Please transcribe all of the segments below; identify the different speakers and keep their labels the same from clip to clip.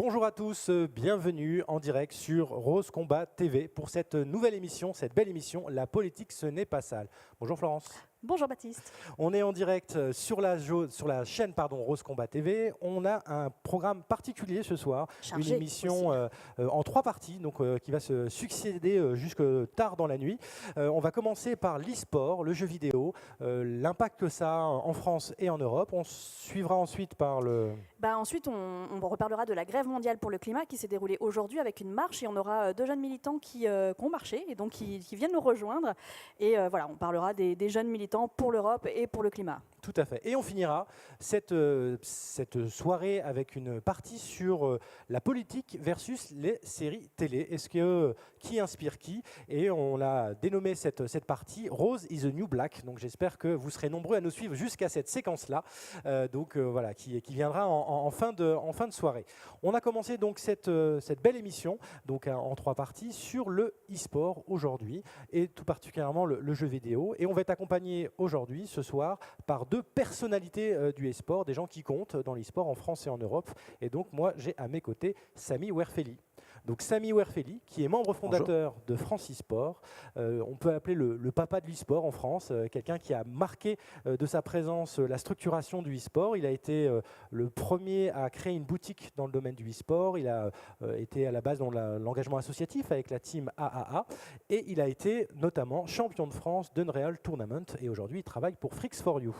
Speaker 1: Bonjour à tous, bienvenue en direct sur Rose Combat TV pour cette nouvelle émission, cette belle émission, La politique ce n'est pas sale. Bonjour Florence.
Speaker 2: Bonjour Baptiste.
Speaker 1: On est en direct sur la chaîne Rose Combat TV. On a un programme particulier ce soir,
Speaker 2: Chargé
Speaker 1: une émission en 3 parties donc, qui va se succéder jusque tard dans la nuit. On va commencer par l'e-sport, le jeu vidéo, l'impact que ça a en France et en Europe. On suivra ensuite par le...
Speaker 2: Ensuite, on reparlera de la grève mondiale pour le climat qui s'est déroulée aujourd'hui avec une marche et on aura 2 jeunes militants qui ont marché et donc qui viennent nous rejoindre. Et voilà, on parlera des jeunes militants pour l'Europe et pour le climat.
Speaker 1: Tout à fait. Et on finira cette soirée avec une partie sur la politique versus les séries télé. Est-ce que qui inspire qui? Et on a dénommé cette partie Rose is the New Black. Donc j'espère que vous serez nombreux à nous suivre jusqu'à cette séquence-là. Voilà, qui viendra en fin de soirée. On a commencé donc cette belle émission donc en 3 parties sur le e-sport aujourd'hui et tout particulièrement le jeu vidéo. Et on va être accompagné aujourd'hui, ce soir, par 2 personnalités du e-sport, des gens qui comptent dans l'e-sport en France et en Europe. Et donc moi, j'ai à mes côtés Samy Ouerfeli. Donc Samy Ouerfeli, qui est membre fondateur de France e-sport, on peut appeler le papa de l'e-sport en France, quelqu'un qui a marqué de sa présence la structuration du e-sport. Il a été le premier à créer une boutique dans le domaine du e-sport. Il a été à la base dans l'engagement associatif avec la team AAA et il a été notamment champion de France d'Unreal Tournament et aujourd'hui il travaille pour Freaks4U.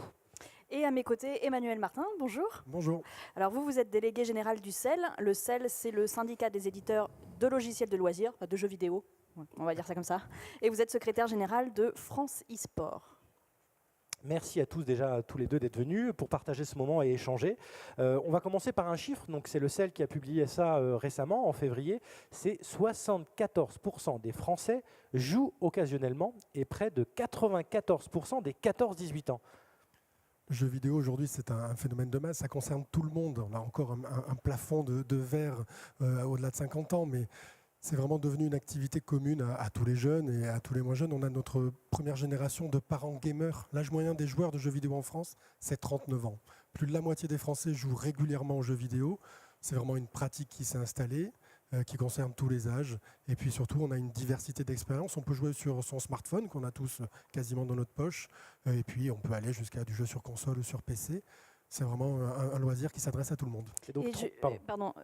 Speaker 2: Et à mes côtés, Emmanuel Martin, bonjour.
Speaker 3: Bonjour.
Speaker 2: Alors vous êtes délégué général du CEL. Le CEL, c'est le syndicat des éditeurs de logiciels de loisirs, de jeux vidéo, on va dire ça comme ça. Et vous êtes secrétaire général de France e-sport.
Speaker 1: Merci à tous déjà, tous les deux, d'être venus pour partager ce moment et échanger. On va commencer par un chiffre, donc c'est le CEL qui a publié ça récemment, en février. C'est 74% des Français jouent occasionnellement et près de 94% des 14-18 ans.
Speaker 3: Le jeu vidéo aujourd'hui c'est un phénomène de masse, ça concerne tout le monde. On a encore un plafond de verre au-delà de 50 ans, mais c'est vraiment devenu une activité commune à tous les jeunes et à tous les moins jeunes. On a notre première génération de parents gamers. L'âge moyen des joueurs de jeux vidéo en France, c'est 39 ans. Plus de la moitié des Français jouent régulièrement aux jeux vidéo. C'est vraiment une pratique qui s'est installée, qui concerne tous les âges. Et puis surtout, on a une diversité d'expériences. On peut jouer sur son smartphone, qu'on a tous quasiment dans notre poche. Et puis, on peut aller jusqu'à du jeu sur console ou sur PC. C'est vraiment un loisir qui s'adresse à tout le monde.
Speaker 1: Et donc,
Speaker 2: pardon,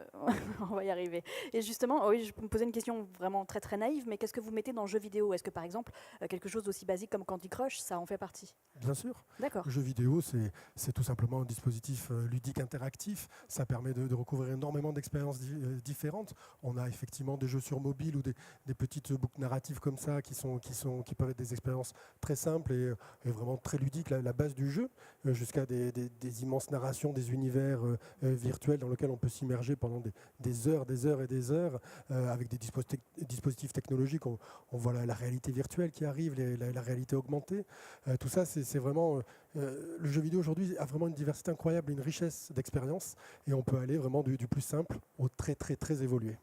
Speaker 2: on va y arriver. Et justement, oui, je peux me poser une question vraiment très très naïve, mais qu'est-ce que vous mettez dans le jeu vidéo? Est-ce que par exemple, quelque chose d'aussi basique comme Candy Crush, ça en fait partie?
Speaker 3: Bien sûr.
Speaker 2: D'accord.
Speaker 3: Le jeu vidéo, c'est tout simplement un dispositif ludique interactif. Ça permet de recouvrir énormément d'expériences différentes. On a effectivement des jeux sur mobile ou des petites boucles narratives comme ça qui peuvent être des expériences très simples et vraiment très ludiques, la base du jeu, jusqu'à des immenses narrations, des univers virtuels dans lesquels on peut s'immerger pendant des heures et des heures avec des dispositifs technologiques. On voit la réalité virtuelle qui arrive, la réalité augmentée. Tout ça, c'est vraiment... le jeu vidéo aujourd'hui a vraiment une diversité incroyable, une richesse d'expériences et on peut aller vraiment du plus simple au très très très évolué.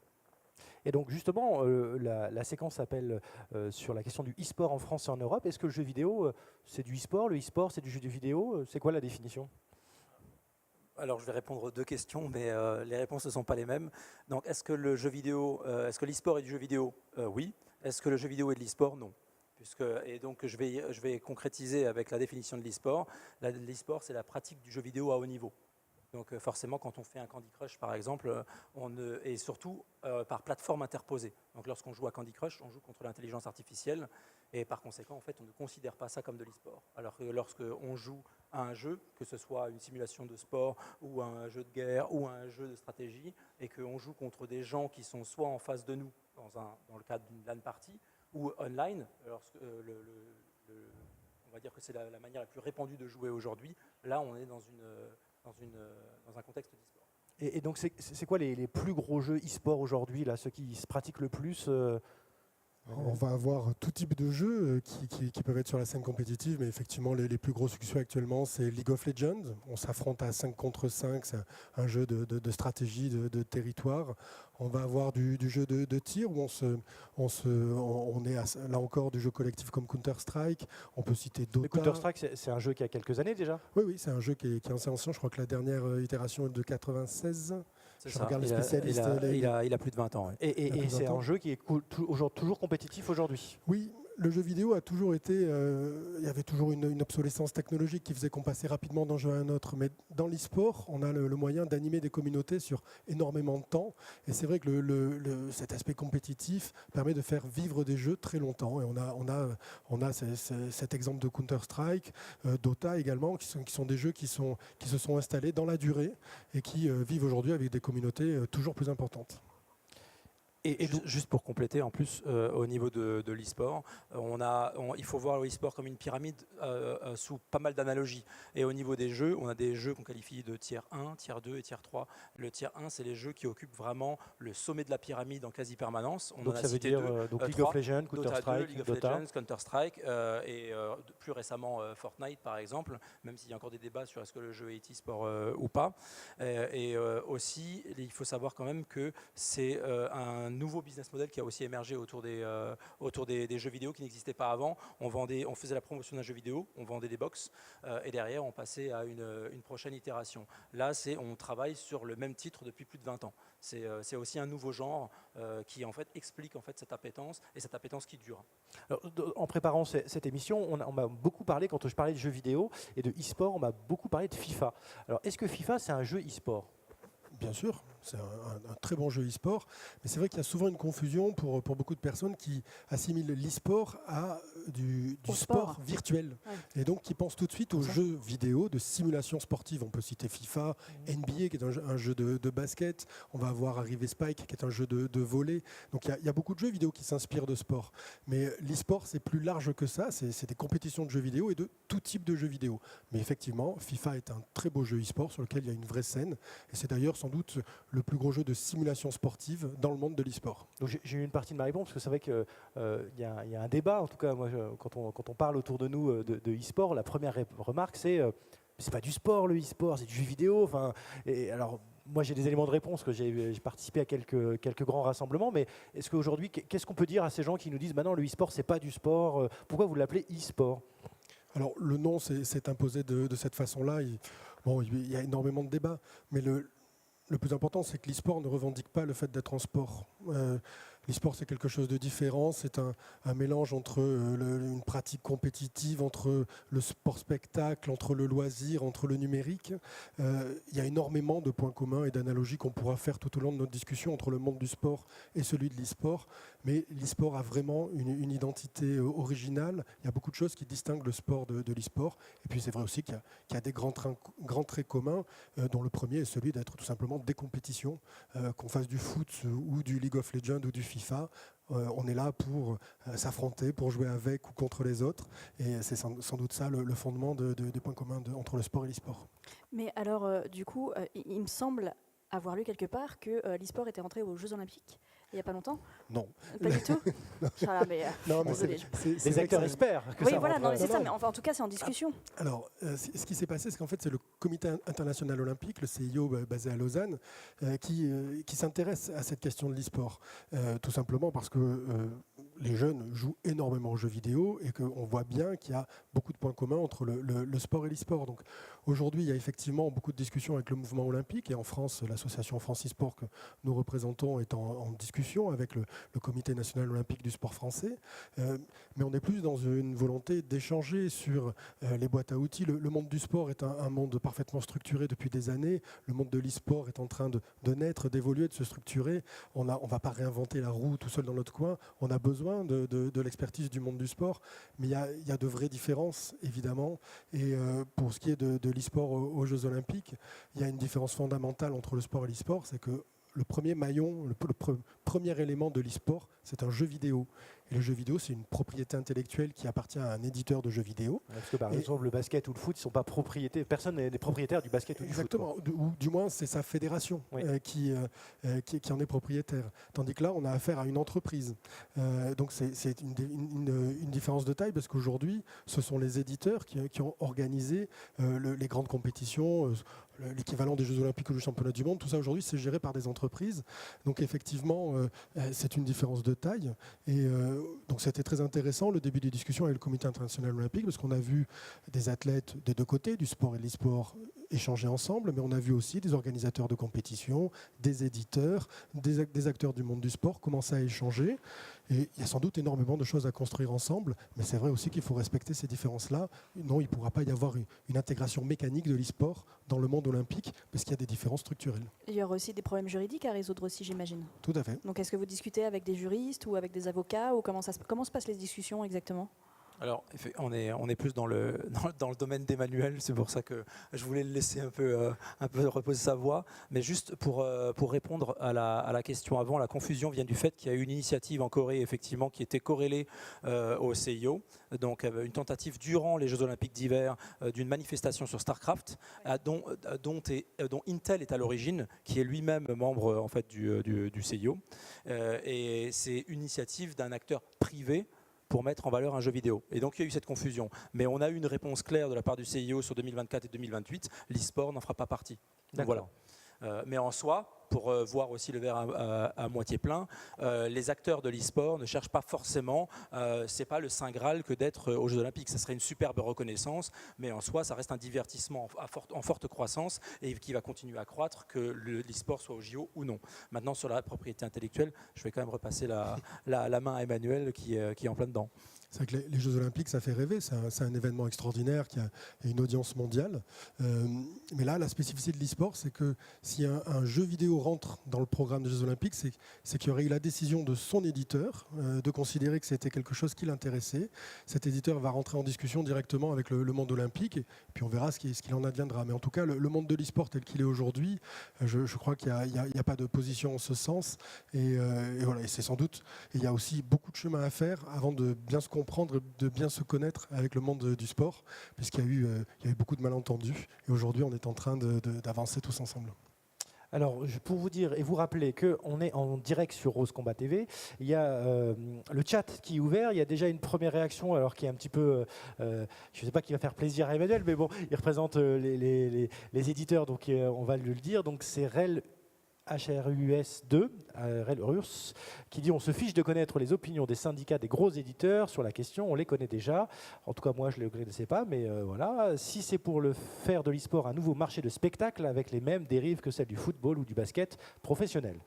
Speaker 1: Et donc justement, la séquence s'appelle sur la question du e-sport en France et en Europe. Est-ce que le jeu vidéo, c'est du e-sport? Le e-sport, c'est du jeu vidéo? C'est quoi la définition?
Speaker 4: Alors, je vais répondre aux 2 questions, mais les réponses ne sont pas les mêmes. Donc, est-ce que le jeu vidéo, est-ce que l'e-sport est du jeu vidéo? Oui. Est-ce que le jeu vidéo est de l'e-sport? Non. Et donc, je vais concrétiser avec la définition de l'e-sport. L'e-sport, c'est la pratique du jeu vidéo à haut niveau. Donc, forcément, quand on fait un Candy Crush, par exemple, et surtout par plateforme interposée. Donc, lorsqu'on joue à Candy Crush, on joue contre l'intelligence artificielle. Et par conséquent, en fait, on ne considère pas ça comme de l'e-sport. Alors que lorsqu'on joue à un jeu, que ce soit une simulation de sport ou un jeu de guerre ou un jeu de stratégie, et qu'on joue contre des gens qui sont soit en face de nous, dans le cadre d'une LAN party, ou online, on va dire que c'est la manière la plus répandue de jouer aujourd'hui, là on est dans un contexte d'e-sport.
Speaker 1: Et donc c'est quoi les plus gros jeux e-sport aujourd'hui, ceux qui se pratiquent le plus
Speaker 3: On va avoir tout type de jeux qui peuvent être sur la scène compétitive, mais effectivement les plus gros succès actuellement c'est League of Legends. On s'affronte à 5 contre 5, c'est un jeu de stratégie, de territoire. On va avoir du jeu de tir où on est là encore du jeu collectif comme Counter-Strike. On peut citer Dota.
Speaker 1: Counter-Strike, c'est un jeu qui a quelques années déjà.
Speaker 3: Oui, c'est un jeu qui est assez ancien. Je crois que la dernière itération est de 96. Je regarde les spécialistes.
Speaker 4: Il a plus de 20 ans. Ouais.
Speaker 1: Et c'est un jeu qui est toujours compétitif aujourd'hui.
Speaker 3: Oui, le jeu vidéo a toujours été. Il y avait toujours une obsolescence technologique qui faisait qu'on passait rapidement d'un jeu à un autre. Mais dans l'e-sport, on a le moyen d'animer des communautés sur énormément de temps. Et c'est vrai que cet aspect compétitif permet de faire vivre des jeux très longtemps. Et on a cet exemple de Counter-Strike, Dota également, qui sont des jeux qui se sont installés dans la durée et qui vivent aujourd'hui avec des communautés toujours plus importantes.
Speaker 4: Et juste pour compléter, en plus, au niveau de l'e-sport, il faut voir l'e-sport comme une pyramide sous pas mal d'analogies. Et au niveau des jeux, on a des jeux qu'on qualifie de tiers 1, tiers 2 et tiers 3. Le tiers 1, c'est les jeux qui occupent vraiment le sommet de la pyramide en quasi-permanence.
Speaker 1: Donc ça veut dire League of Legends, Counter-Strike,
Speaker 4: League of
Speaker 1: Dota.
Speaker 4: Legends, Counter-Strike et plus récemment Fortnite par exemple, même s'il y a encore des débats sur est-ce que le jeu est e-sport ou pas. Aussi, il faut savoir quand même que c'est un nouveau business model qui a aussi émergé autour des jeux vidéo qui n'existaient pas avant. On faisait la promotion d'un jeu vidéo, on vendait des box et derrière on passait à une prochaine itération. Là, on travaille sur le même titre depuis plus de 20 ans. C'est aussi un nouveau genre qui en fait explique en fait cette appétence et cette appétence qui dure.
Speaker 1: Alors, en préparant cette émission, on m'a beaucoup parlé, quand je parlais de jeux vidéo et de e-sport, on m'a beaucoup parlé de FIFA. Alors, est-ce que FIFA, c'est un jeu e-sport ?
Speaker 3: Bien sûr, c'est un très bon jeu e-sport, mais c'est vrai qu'il y a souvent une confusion pour beaucoup de personnes qui assimilent l'e-sport à du sport virtuel. Ouais. Et donc qui pensent tout de suite aux jeux vidéo de simulation sportive. On peut citer FIFA, NBA qui est un jeu de basket, on va avoir arrivé Spike qui est un jeu de volley. Donc il y a beaucoup de jeux vidéo qui s'inspirent de sport. Mais l'e-sport c'est plus large que ça, c'est des compétitions de jeux vidéo et de tout type de jeux vidéo. Mais effectivement, FIFA est un très beau jeu e-sport sur lequel il y a une vraie scène. Et c'est d'ailleurs sans doute le plus gros jeu de simulation sportive dans le monde de l'e-sport.
Speaker 1: Donc j'ai eu une partie de ma réponse parce que c'est vrai qu'il y a un débat, en tout cas moi, quand on parle autour de nous de e-sport, la première remarque c'est pas du sport le e-sport, c'est du jeu vidéo. Et alors moi j'ai des éléments de réponse que j'ai participé à quelques grands rassemblements, mais est-ce qu'aujourd'hui qu'est-ce qu'on peut dire à ces gens qui nous disent non le e-sport c'est pas du sport, pourquoi vous l'appelez e-sport ?
Speaker 3: Alors le nom s'est imposé de cette façon-là. Il y a énormément de débats, mais le plus important, c'est que l'e-sport ne revendique pas le fait d'être un sport. L'e-sport, c'est quelque chose de différent. C'est un mélange entre une pratique compétitive, entre le sport-spectacle, entre le loisir, entre le numérique. Il y a énormément de points communs et d'analogies qu'on pourra faire tout au long de notre discussion entre le monde du sport et celui de l'e-sport. Mais l'e-sport a vraiment une identité originale. Il y a beaucoup de choses qui distinguent le sport de l'e-sport. Et puis, c'est vrai aussi qu'il y a des grands traits communs, dont le premier est celui d'être tout simplement des compétitions, qu'on fasse du foot ou du League of Legends ou du FIFA. On est là pour s'affronter, pour jouer avec ou contre les autres. Et c'est sans doute ça le fondement des points communs entre le sport et l'e-sport.
Speaker 2: Mais alors, du coup, il me semble avoir lu quelque part que l'e-sport était entré aux Jeux Olympiques il n'y a pas longtemps.
Speaker 3: Non.
Speaker 2: Pas du tout.
Speaker 3: Non, mais
Speaker 1: les acteurs espèrent que
Speaker 2: oui,
Speaker 1: ça
Speaker 2: voilà,
Speaker 1: rentre.
Speaker 2: c'est ça, mais enfin, en tout cas, c'est en discussion.
Speaker 3: Alors, ce qui s'est passé, c'est qu'en fait, c'est le Comité international olympique, le CIO basé à Lausanne, qui s'intéresse à cette question de l'e-sport. Tout simplement parce que les jeunes jouent énormément aux jeux vidéo et qu'on voit bien qu'il y a beaucoup de points communs entre le sport et l'e-sport. Donc, aujourd'hui, il y a effectivement beaucoup de discussions avec le mouvement olympique et en France, l'association France e-sport que nous représentons est en discussion avec le Comité national olympique du sport français. Mais on est plus dans une volonté d'échanger sur les boîtes à outils. Le monde du sport est un monde parfaitement structuré depuis des années. Le monde de l'e-sport est en train de naître, d'évoluer, de se structurer. On ne va pas réinventer la roue tout seul dans notre coin. On a besoin de l'expertise du monde du sport. Mais il y a de vraies différences, évidemment. Et pour ce qui est de l'e-sport aux Jeux Olympiques, il y a une différence fondamentale entre le sport et l'e-sport, c'est que le premier maillon, le premier élément de l'e-sport, c'est un jeu vidéo. Et le jeu vidéo, c'est une propriété intellectuelle qui appartient à un éditeur de jeux vidéo.
Speaker 1: Parce que par exemple, le basket ou le foot, ils ne sont pas propriétaires. Personne n'est propriétaire du basket ou du foot.
Speaker 3: Exactement. Ou du moins, c'est sa fédération qui en est propriétaire. Tandis que là, on a affaire à une entreprise. Donc c'est une différence de taille parce qu'aujourd'hui, ce sont les éditeurs qui ont organisé les grandes compétitions, l'équivalent des Jeux Olympiques ou du Championnat du Monde. Tout ça, aujourd'hui, c'est géré par des entreprises. Donc effectivement, c'est une différence de taille. Et donc c'était très intéressant le début des discussions avec le Comité international olympique parce qu'on a vu des athlètes des deux côtés, du sport et de l'e-sport, échanger ensemble, mais on a vu aussi des organisateurs de compétition, des éditeurs, des acteurs du monde du sport commencer à échanger. Et il y a sans doute énormément de choses à construire ensemble, mais c'est vrai aussi qu'il faut respecter ces différences-là. Non, il ne pourra pas y avoir une intégration mécanique de l'e-sport dans le monde olympique, parce qu'il y a des différences structurelles.
Speaker 2: Il y aura aussi des problèmes juridiques à résoudre aussi, j'imagine.
Speaker 3: Tout à fait.
Speaker 2: Donc est-ce que vous discutez avec des juristes ou avec des avocats, ou comment se passent les discussions exactement ?
Speaker 4: Alors, on est plus dans le domaine d'Emmanuel, c'est pour ça que je voulais le laisser un peu reposer sa voix. Mais juste pour répondre à la question avant, la confusion vient du fait qu'il y a eu une initiative en Corée, effectivement, qui était corrélée au CIO. Donc, une tentative durant les Jeux Olympiques d'hiver d'une manifestation sur StarCraft, dont Intel est à l'origine, qui est lui-même membre en fait, du CIO. Et c'est une initiative d'un acteur privé pour mettre en valeur un jeu vidéo. Et donc il y a eu cette confusion. Mais on a eu une réponse claire de la part du CIO sur 2024 et 2028, l'e-sport n'en fera pas partie. Donc, voilà. Mais en soi, pour voir aussi le verre à moitié plein, les acteurs de l'e-sport ne cherchent pas forcément, c'est pas le Saint Graal que d'être aux Jeux Olympiques. Ça serait une superbe reconnaissance, mais en soi, ça reste un divertissement en forte croissance et qui va continuer à croître, que l'e-sport soit au JO ou non. Maintenant, sur la propriété intellectuelle, je vais quand même repasser la main à Emmanuel qui est en plein dedans.
Speaker 3: C'est vrai que les Jeux Olympiques, ça fait rêver. C'est un événement extraordinaire qui a une audience mondiale. Mais là, la spécificité de l'e-sport, c'est que si un jeu vidéo rentre dans le programme des Jeux Olympiques, c'est qu'il y aurait eu la décision de son éditeur de considérer que c'était quelque chose qui l'intéressait. Cet éditeur va rentrer en discussion directement avec le monde olympique et puis on verra ce qu'il en adviendra. Mais en tout cas, le monde de l'e-sport tel qu'il est aujourd'hui, je crois qu'il n'y a pas de position en ce sens. Et voilà, et c'est sans doute, il y a aussi beaucoup de chemin à faire avant de bien se comprendre, de bien se connaître avec le monde du sport, puisqu'il y a eu beaucoup de malentendus. Et aujourd'hui, on est en train d'avancer tous ensemble.
Speaker 1: Alors, pour vous dire et vous rappeler qu'on est en direct sur Rose Combat TV, il y a le chat qui est ouvert, il y a déjà une première réaction, alors qui est un petit peu, je ne sais pas qui va faire plaisir à Emmanuel, mais bon, il représente les éditeurs, donc on va le dire. Donc c'est REL HRUS2, REL-RUS, qui dit on se fiche de connaître les opinions des syndicats des gros éditeurs sur la question, on les connaît déjà. En tout cas, moi, je ne les connaissais pas, mais voilà. Si c'est pour le faire de l'e-sport un nouveau marché de spectacle avec les mêmes dérives que celles du football ou du basket professionnel.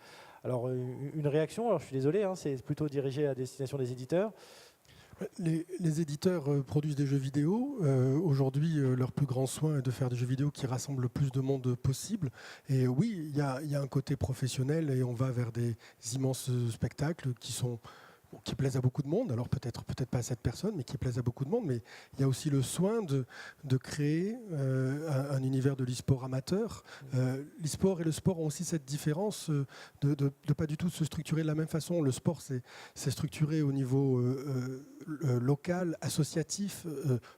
Speaker 1: Alors, une réaction, alors je suis désolé, hein, c'est plutôt dirigé à destination des éditeurs.
Speaker 3: Les éditeurs produisent des jeux vidéo. Aujourd'hui, leur plus grand soin est de faire des jeux vidéo qui rassemblent le plus de monde possible. Et oui, il y a un côté professionnel et on va vers des immenses spectacles qui plaisent à beaucoup de monde. Alors peut-être pas à cette personne, mais qui plaisent à beaucoup de monde. Mais il y a aussi le soin de créer un univers de l'e-sport amateur. L'e-sport et le sport ont aussi cette différence de pas du tout se structurer de la même façon. Le sport, c'est structuré au niveau local, associatif,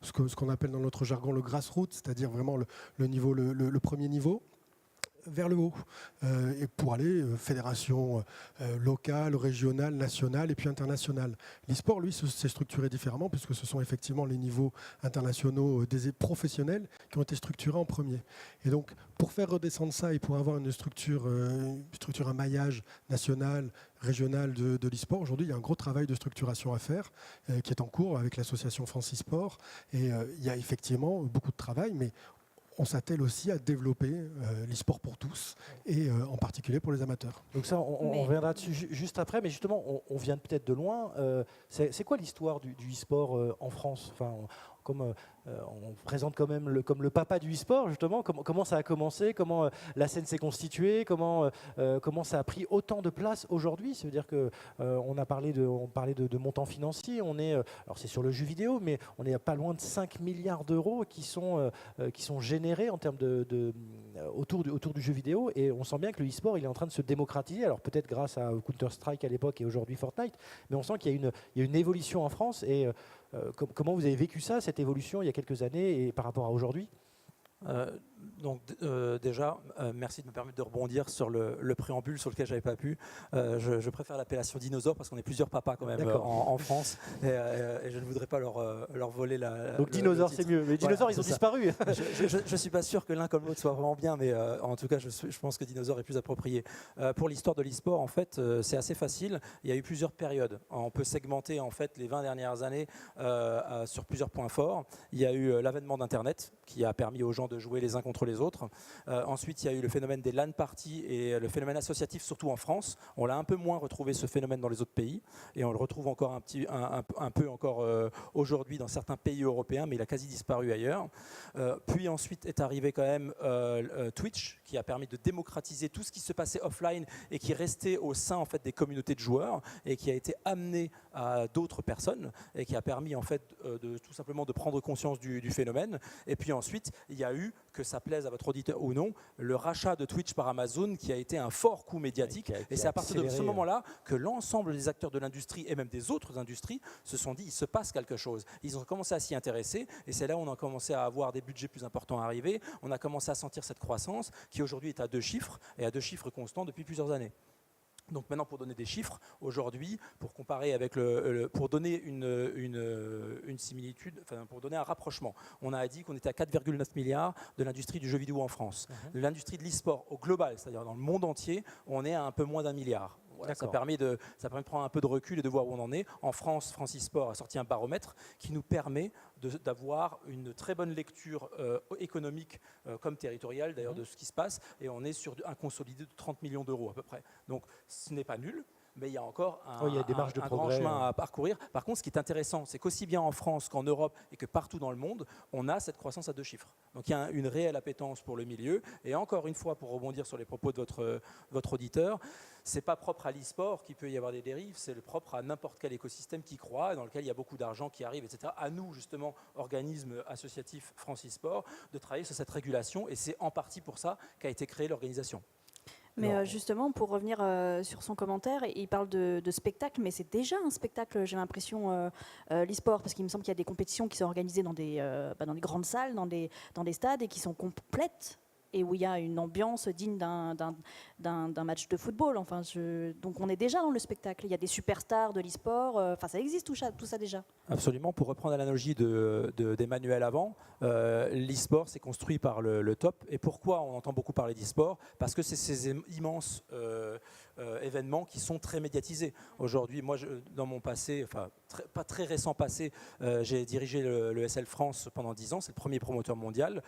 Speaker 3: ce qu'on appelle dans notre jargon le grassroots, c'est-à-dire vraiment le premier niveau, vers le haut, et pour aller fédération locale, régionale, nationale et puis internationale. L'e-sport, lui, s'est structuré différemment puisque ce sont effectivement les niveaux internationaux des professionnels qui ont été structurés en premier. Et donc, pour faire redescendre ça et pour avoir une structure, un maillage national, régional de l'e-sport, aujourd'hui, il y a un gros travail de structuration à faire qui est en cours avec l'association France e-sport. Et il y a effectivement beaucoup de travail, mais on s'attelle aussi à développer l'e-sport pour tous et en particulier pour les amateurs.
Speaker 1: Donc ça, on reviendra dessus juste après, mais justement, on vient peut-être de loin. C'est quoi l'histoire du e-sport en France? Enfin, comme on présente quand même comme le papa du e-sport, justement, comment ça a commencé, comment la scène s'est constituée, comment ça a pris autant de place aujourd'hui. Ça veut dire qu'on parlait de montants financiers, alors c'est sur le jeu vidéo, mais on est pas loin de 5 milliards d'euros qui sont générés en termes autour du jeu vidéo, et on sent bien que le e-sport il est en train de se démocratiser, alors peut-être grâce à Counter-Strike à l'époque et aujourd'hui Fortnite, mais on sent qu'il y a une évolution en France. Et comment vous avez vécu ça, cette évolution il y a quelques années et par rapport à aujourd'hui?
Speaker 4: Déjà, merci de me permettre de rebondir sur le préambule sur lequel j'avais pas pu. Je préfère l'appellation dinosaure parce qu'on est plusieurs papas quand même en France et je ne voudrais pas leur voler
Speaker 1: Donc dinosaure c'est mieux, mais les dinosaures ils ont disparu.
Speaker 4: Je suis pas sûr que l'un comme l'autre soit vraiment bien, mais en tout cas je pense que dinosaure est plus approprié. Pour l'histoire de l'e-sport, en fait, c'est assez facile. Il y a eu plusieurs périodes. On peut segmenter en fait les 20 dernières années sur plusieurs points forts. Il y a eu l'avènement d'Internet qui a permis aux gens effectivement de jouer les uns contre les autres. Ensuite, il y a eu le phénomène des LAN parties et le phénomène associatif, surtout en France. On l'a un peu moins retrouvé ce phénomène dans les autres pays et on le retrouve encore un peu encore aujourd'hui dans certains pays européens, mais il a quasi disparu ailleurs. Puis ensuite est arrivé quand même Twitch, qui a permis de démocratiser tout ce qui se passait offline et qui restait au sein en fait des communautés de joueurs et qui a été amené à d'autres personnes et qui a permis en fait tout simplement de prendre conscience du phénomène. Et puis ensuite, il y a eu, que ça plaise à votre auditeur ou non, le rachat de Twitch par Amazon qui a été un fort coup médiatique. Et c'est à partir de ce moment-là que l'ensemble des acteurs de l'industrie et même des autres industries se sont dit il se passe quelque chose. Ils ont commencé à s'y intéresser et c'est là où on a commencé à avoir des budgets plus importants à arriver. On a commencé à sentir cette croissance qui aujourd'hui est à 2 chiffres et à 2 chiffres constants depuis plusieurs années. Donc maintenant, pour donner des chiffres, aujourd'hui, pour comparer avec pour donner une similitude, enfin pour donner un rapprochement, on a dit qu'on était à 4,9 milliards de l'industrie du jeu vidéo en France. De l'industrie de l'e-sport au global, c'est-à-dire dans le monde entier, on est à un peu moins d'1 milliard. Voilà, ça permet de prendre un peu de recul et de voir où on en est. En France, France e-sport a sorti un baromètre qui nous permet d'avoir une très bonne lecture économique comme territoriale d'ailleurs de ce qui se passe et on est sur un consolidé de 30 millions d'euros à peu près. Donc ce n'est pas nul. Mais il y a encore un grand chemin à parcourir. Par contre, ce qui est intéressant, c'est qu'aussi bien en France qu'en Europe et que partout dans le monde, on a cette croissance à 2 chiffres. Donc il y a une réelle appétence pour le milieu. Et encore une fois, pour rebondir sur les propos de votre auditeur, ce n'est pas propre à l'e-sport qu'il peut y avoir des dérives, c'est propre à n'importe quel écosystème qui croît, dans lequel il y a beaucoup d'argent qui arrive, etc. À nous, justement, organisme associatif France e-sport, de travailler sur cette régulation. Et c'est en partie pour ça qu'a été créée l'organisation.
Speaker 2: Mais justement, pour revenir sur son commentaire, il parle de spectacle, mais c'est déjà un spectacle, j'ai l'impression, l'e-sport, parce qu'il me semble qu'il y a des compétitions qui sont organisées dans des grandes salles, dans des stades, et qui sont complètes, et où il y a une ambiance digne d'un match de football. Enfin, donc on est déjà dans le spectacle. Il y a des superstars de l'e-sport, enfin ça existe tout ça déjà.
Speaker 4: Absolument. Pour reprendre l'analogie d'Emmanuel avant, l'e-sport c'est construit par le top. Et pourquoi on entend beaucoup parler d'e-sport? Parce que c'est ces immenses événements qui sont très médiatisés. Aujourd'hui, moi, dans mon passé, enfin pas très récent passé, j'ai dirigé le ESL France pendant 10 ans. C'est le premier promoteur mondial.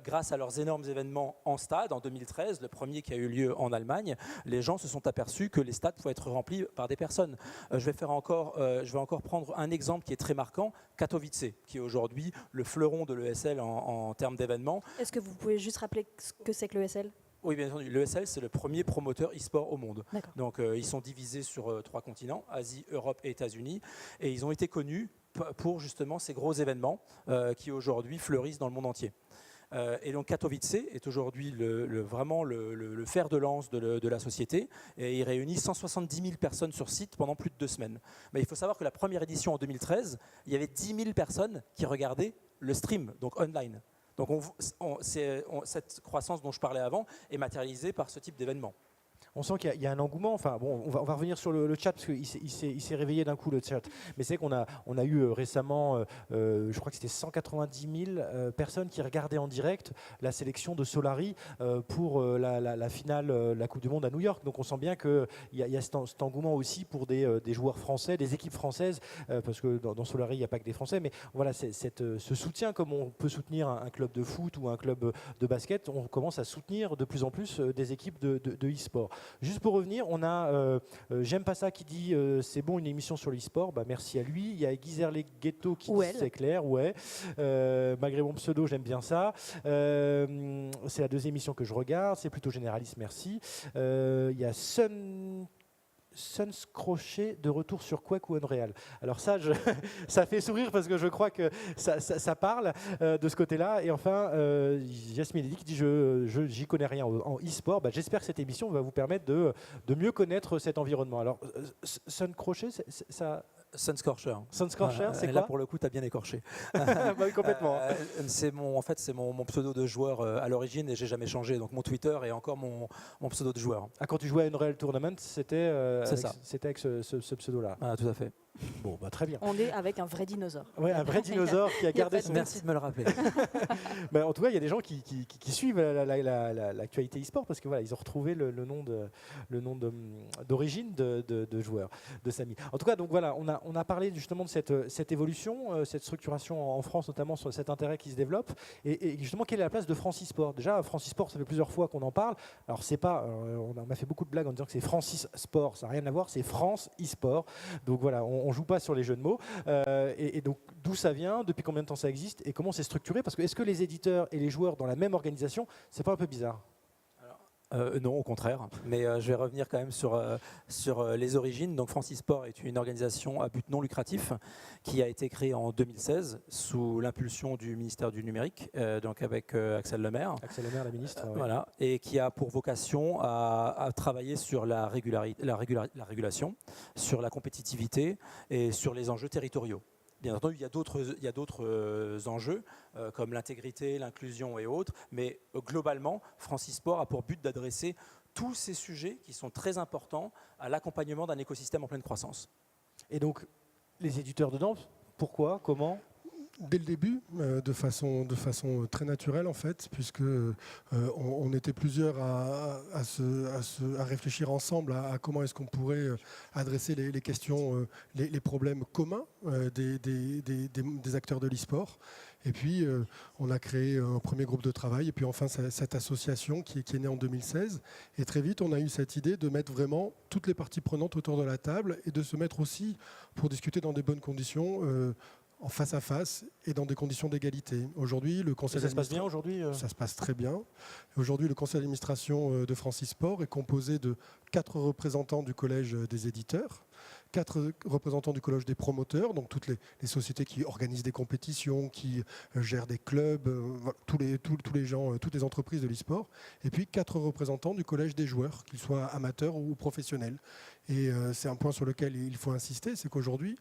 Speaker 4: Grâce à leurs énormes événements en stade, en 2013, le premier qui a eu lieu en Allemagne, les gens se sont aperçus que les stades pouvaient être remplis par des personnes. Je vais encore prendre un exemple qui est très marquant, Katowice, qui est aujourd'hui le fleuron de l'ESL en termes d'événements.
Speaker 2: Est-ce que vous pouvez juste rappeler ce que c'est que l'ESL ?
Speaker 4: Oui, bien entendu. L'ESL, c'est le premier promoteur e-sport au monde.
Speaker 2: D'accord.
Speaker 4: Donc, ils sont divisés sur 3 continents, Asie, Europe et États-Unis. Et ils ont été connus pour justement ces gros événements qui aujourd'hui fleurissent dans le monde entier. Et donc Katowice est aujourd'hui vraiment le fer de lance de la société et il réunit 170 000 personnes sur site pendant plus de 2 semaines. Mais il faut savoir que la première édition en 2013, il y avait 10 000 personnes qui regardaient le stream, donc online. Donc cette croissance dont je parlais avant est matérialisée par ce type d'événement.
Speaker 1: On sent qu'il y a un engouement. Enfin, bon, on va revenir sur le chat parce qu'il s'est réveillé d'un coup le chat. Mais c'est qu'on a eu récemment, je crois que c'était 190 000 personnes qui regardaient en direct la sélection de Solari pour la finale de la Coupe du Monde à New York. Donc on sent bien qu'il y a cet engouement aussi pour des joueurs français, des équipes françaises, parce que dans Solari il n'y a pas que des Français. Mais voilà, ce soutien, comme on peut soutenir un club de foot ou un club de basket, on commence à soutenir de plus en plus des équipes de e-sport. Juste pour revenir, on a J'aime pas ça qui dit c'est bon une émission sur l'e-sport, bah, merci à lui. Il y a Guizerle Ghetto qui dit c'est clair, ouais. Malgré mon pseudo, j'aime bien ça. C'est la 2e émission que je regarde, c'est plutôt généraliste, merci. Il y a Suns Crochet de retour sur Quake ou Unreal. Alors ça, ça fait sourire parce que je crois que ça parle de ce côté-là. Et enfin, Yasmine Eddy qui dit j'y connais rien en e-sport. Bah, j'espère que cette émission va vous permettre de mieux connaître cet environnement. Alors, Suns Crochet, ça...
Speaker 4: Sunscorcher.
Speaker 1: Sunscorcher, c'est quoi?
Speaker 4: Là, pour le coup, tu as bien écorché.
Speaker 1: Bah oui, complètement.
Speaker 4: C'est mon pseudo de joueur à l'origine et j'ai jamais changé. Donc mon Twitter est encore mon pseudo de joueur.
Speaker 1: Ah, quand tu jouais à Unreal Tournament, c'était avec
Speaker 4: avec
Speaker 1: ce pseudo-là.
Speaker 4: Ah, tout à fait.
Speaker 1: Bon, bah, très bien.
Speaker 2: On est avec un vrai dinosaure.
Speaker 1: Ouais, un vrai dinosaure qui a gardé
Speaker 2: pas de
Speaker 1: son...
Speaker 4: Merci de me le rappeler.
Speaker 1: Ben, en tout cas, il y a des gens qui suivent l'actualité e-sport parce que voilà, ils ont retrouvé le nom d'origine de joueurs, de Samy. En tout cas, donc voilà, on a parlé justement de cette évolution, cette structuration en France, notamment sur cet intérêt qui se développe. Et justement, quelle est la place de France e-sport? Déjà, France e-sport, ça fait plusieurs fois qu'on en parle. Alors, c'est pas, on m'a fait beaucoup de blagues en disant que c'est Francis Sport, ça n'a rien à voir, c'est France e-sport. Donc voilà, on joue pas sur les jeux de mots. Et donc, d'où ça vient, depuis combien de temps ça existe et comment c'est structuré? Parce que est-ce que les éditeurs et les joueurs dans la même organisation, c'est pas un peu bizarre?
Speaker 4: Non, au contraire. Mais je vais revenir quand même sur les origines. Donc, France e-sport est une organisation à but non lucratif qui a été créée en 2016 sous l'impulsion du ministère du Numérique, donc avec Axel Lemaire.
Speaker 1: Axel Lemaire, la ministre. Ouais.
Speaker 4: Voilà, et qui a pour vocation à travailler sur la régulation, sur la compétitivité et sur les enjeux territoriaux. Bien entendu, il y a d'autres enjeux comme l'intégrité, l'inclusion et autres, mais globalement, France e-sport a pour but d'adresser tous ces sujets qui sont très importants à l'accompagnement d'un écosystème en pleine croissance.
Speaker 1: Et donc, les éditeurs dedans, pourquoi, comment?
Speaker 3: Dès le début, de façon très naturelle en fait, puisque on était plusieurs à réfléchir ensemble à comment est-ce qu'on pourrait adresser les questions, les problèmes communs des acteurs de l'e-sport. Et puis, on a créé un premier groupe de travail, et puis enfin cette association qui est née en 2016. Et très vite, on a eu cette idée de mettre vraiment toutes les parties prenantes autour de la table et de se mettre aussi pour discuter dans des bonnes conditions, en face à face et dans des conditions d'égalité. Aujourd'hui, le conseil
Speaker 1: ça se passe bien aujourd'hui
Speaker 3: Ça se passe très bien. Aujourd'hui, le conseil d'administration de France e-sport est composé de 4 représentants du collège des éditeurs, 4 représentants du collège des promoteurs, donc toutes les sociétés qui organisent des compétitions, qui gèrent des clubs, tous les gens, toutes les entreprises de l'e-sport, et puis 4 représentants du collège des joueurs, qu'ils soient amateurs ou professionnels. Et c'est un point sur lequel il faut insister, c'est qu'aujourd'hui,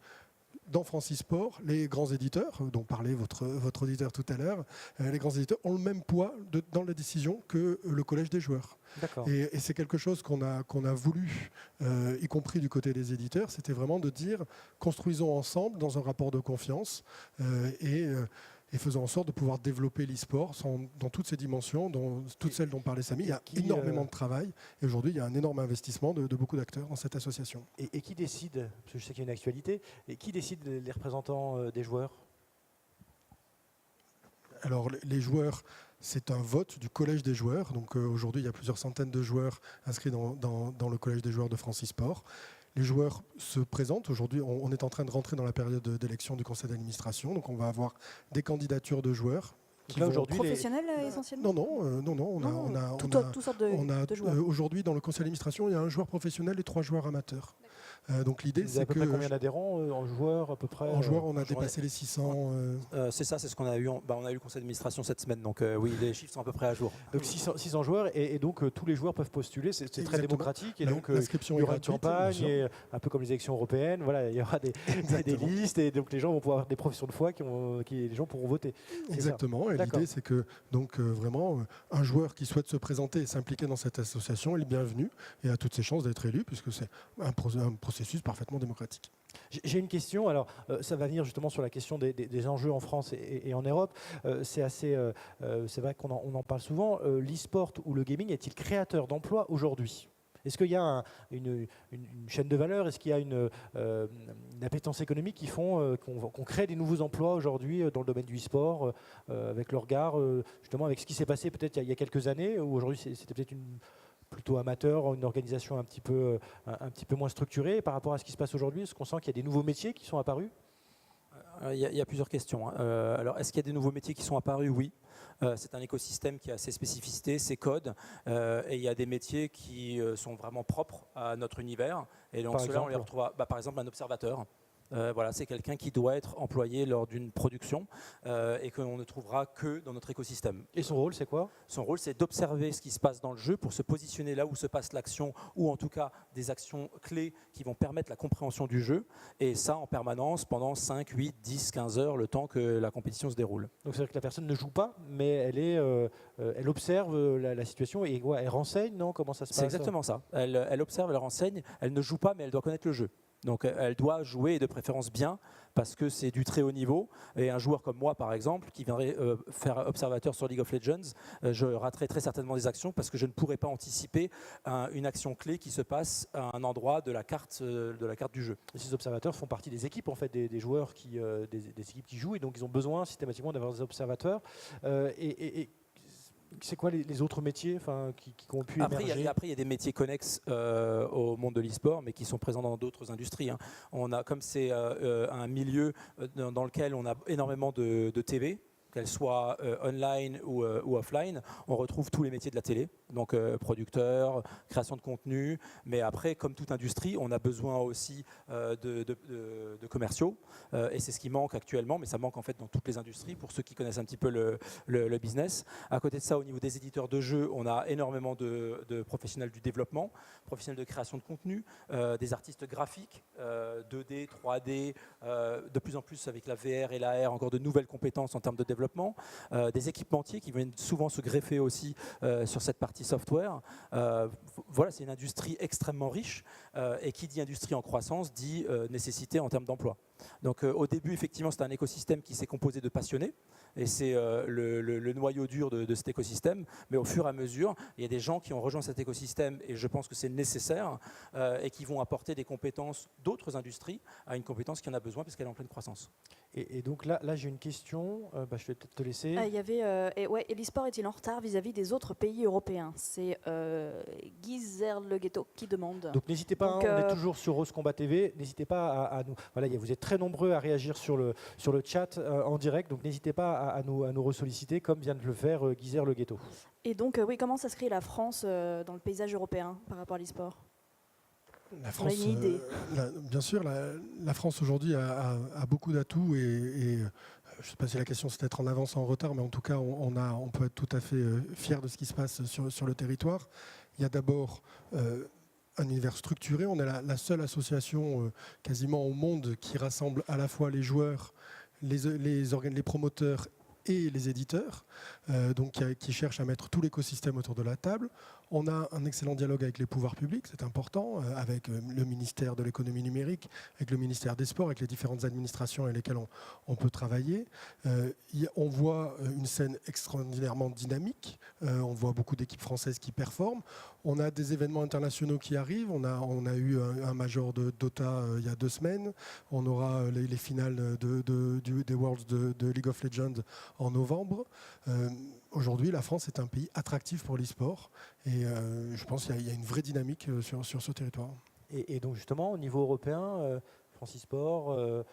Speaker 3: dans France e-sport, les grands éditeurs, dont parlait votre auditeur tout à l'heure, les grands éditeurs ont le même poids dans la décision que le collège des joueurs. Et c'est quelque chose qu'on a voulu, y compris du côté des éditeurs, c'était vraiment de dire construisons ensemble dans un rapport de confiance et faisons en sorte de pouvoir développer l'e-sport dans toutes ses dimensions, dans toutes celles dont parlait Samy. Il y a énormément de travail et aujourd'hui il y a un énorme investissement de beaucoup d'acteurs dans cette association.
Speaker 1: Et qui décide, parce que je sais qu'il y a une actualité, et qui décide les représentants des joueurs?
Speaker 3: Alors les joueurs, c'est un vote du collège des joueurs. Donc aujourd'hui il y a plusieurs centaines de joueurs inscrits dans le collège des joueurs de France e-sport. Les joueurs se présentent. Aujourd'hui, on est en train de rentrer dans la période d'élection du conseil d'administration. Donc, on va avoir des candidatures de joueurs.
Speaker 2: Professionnels essentiellement?
Speaker 3: Non.
Speaker 2: Toutes sortes de joueurs.
Speaker 3: Aujourd'hui, dans le conseil d'administration, il y a un joueur professionnel et 3 joueurs amateurs. Donc l'idée, c'est que...
Speaker 1: combien d'adhérents en joueurs à peu près?
Speaker 3: En joueurs, on a dépassé les 600.
Speaker 4: C'est ça, c'est ce qu'on a eu. On a eu le conseil d'administration cette semaine, donc oui, les chiffres sont à peu près à jour.
Speaker 1: Donc 600 joueurs, et donc tous les joueurs peuvent postuler, c'est très démocratique, et donc
Speaker 3: l'inscription
Speaker 1: il y aura
Speaker 3: est
Speaker 1: une
Speaker 3: gratuite,
Speaker 1: campagne, et un peu comme les élections européennes, voilà, il y aura des listes, et donc les gens vont pouvoir avoir des professions de foi, les gens pourront voter.
Speaker 3: Exactement, et l'idée c'est que donc, vraiment, un joueur qui souhaite se présenter et s'impliquer dans cette association est le bienvenu, et a toutes ses chances d'être élu, puisque c'est un processus parfaitement démocratique.
Speaker 1: J'ai une question, alors ça va venir justement sur la question des enjeux en France et en Europe. C'est vrai qu'on en parle souvent. L'e-sport ou le gaming est-il créateur d'emplois aujourd'hui? Est-ce qu'il y a une chaîne de valeur? Est-ce qu'il y a une appétence économique qui font qu'on crée des nouveaux emplois aujourd'hui dans le domaine du e-sport, avec le regard, justement, avec ce qui s'est passé peut-être il y a quelques années, où aujourd'hui c'était peut-être plutôt amateur, une organisation un petit peu moins structurée par rapport à ce qui se passe aujourd'hui? Est-ce qu'on sent qu'il y a des nouveaux métiers qui sont apparus?
Speaker 4: Il y a plusieurs questions. Alors, est-ce qu'il y a des nouveaux métiers qui sont apparus? Oui. C'est un écosystème qui a ses spécificités, ses codes, et il y a des métiers qui sont vraiment propres à notre univers. Et donc, ceux-là, on les retrouve, par exemple, un observateur. Voilà, c'est quelqu'un qui doit être employé lors d'une production et qu'on ne trouvera que dans notre écosystème.
Speaker 1: Et son rôle, c'est quoi?
Speaker 4: Son rôle, c'est d'observer ce qui se passe dans le jeu pour se positionner là où se passe l'action, ou en tout cas des actions clés qui vont permettre la compréhension du jeu, et ça en permanence pendant 5, 8, 10, 15 heures, le temps que la compétition se déroule.
Speaker 1: Donc c'est-à-dire que la personne ne joue pas, mais elle observe la situation et elle renseigne, non? Comment ça se passe?
Speaker 4: C'est exactement ça. Elle observe, elle renseigne, elle ne joue pas, mais elle doit connaître le jeu. Donc elle doit jouer, et de préférence bien, parce que c'est du très haut niveau. Et un joueur comme moi, par exemple, qui viendrait faire observateur sur League of Legends, je raterais très certainement des actions parce que je ne pourrais pas anticiper une action clé qui se passe à un endroit de la carte du jeu.
Speaker 1: Et ces observateurs font partie des équipes, en fait, des joueurs, des équipes qui jouent, et donc ils ont besoin systématiquement d'avoir des observateurs. Et c'est quoi les autres métiers qui ont pu émerger?
Speaker 4: Après, il y a des métiers connexes au monde de l'e-sport, mais qui sont présents dans d'autres industries. Hein. Comme c'est un milieu dans lequel on a énormément de TV, qu'elle soit online ou offline, on retrouve tous les métiers de la télé, donc producteur, création de contenu, mais après, comme toute industrie, on a besoin aussi de commerciaux, et c'est ce qui manque actuellement, mais ça manque en fait dans toutes les industries, pour ceux qui connaissent un petit peu le business. À côté de ça, au niveau des éditeurs de jeux, on a énormément de professionnels du développement, professionnels de création de contenu, des artistes graphiques, 2D, 3D, de plus en plus avec la VR et l'AR, encore de nouvelles compétences en termes de développement, des équipementiers qui viennent souvent se greffer aussi sur cette partie software. Voilà, c'est une industrie extrêmement riche, et qui dit industrie en croissance dit nécessité en termes d'emploi. Donc au début, effectivement, c'est un écosystème qui s'est composé de passionnés, et c'est le noyau dur de cet écosystème, mais au fur et à mesure, il y a des gens qui ont rejoint cet écosystème, et je pense que c'est nécessaire, et qui vont apporter des compétences d'autres industries à une compétence qui en a besoin parce qu'elle est en pleine croissance.
Speaker 1: Et donc là j'ai une question, je vais peut-être te laisser.
Speaker 2: Il y avait, et l'e-sport est-il en retard vis-à-vis des autres pays européens? C'est Gizerleghetto qui demande.
Speaker 1: Donc n'hésitez pas, on est toujours sur Rose Combat TV, n'hésitez pas à nous... Voilà, vous êtes très nombreux à réagir sur le chat en direct, donc n'hésitez pas à nous ressolliciter, comme vient de le faire Gizerleghetto.
Speaker 2: Et donc, oui, comment s'inscrit la France dans le paysage européen par rapport à l'e-sport?
Speaker 3: La France, bien sûr, la France aujourd'hui a beaucoup d'atouts, et je ne sais pas si la question c'est d'être en avance ou en retard, mais en tout cas on peut être tout à fait fier de ce qui se passe sur le territoire. Il y a d'abord un univers structuré. On est la seule association quasiment au monde qui rassemble à la fois les joueurs, les promoteurs et les éditeurs, donc qui cherchent à mettre tout l'écosystème autour de la table. On a un excellent dialogue avec les pouvoirs publics, c'est important, avec le ministère de l'économie numérique, avec le ministère des Sports, avec les différentes administrations avec lesquelles on peut travailler. On voit une scène extraordinairement dynamique, on voit beaucoup d'équipes françaises qui performent. On a des événements internationaux qui arrivent, on a eu un major de Dota il y a 2 semaines, on aura les finales des Worlds de League of Legends en novembre. Aujourd'hui, la France est un pays attractif pour l'e-sport, et je pense qu'il y a une vraie dynamique sur ce territoire.
Speaker 1: Et donc justement, au niveau européen, France e-sport,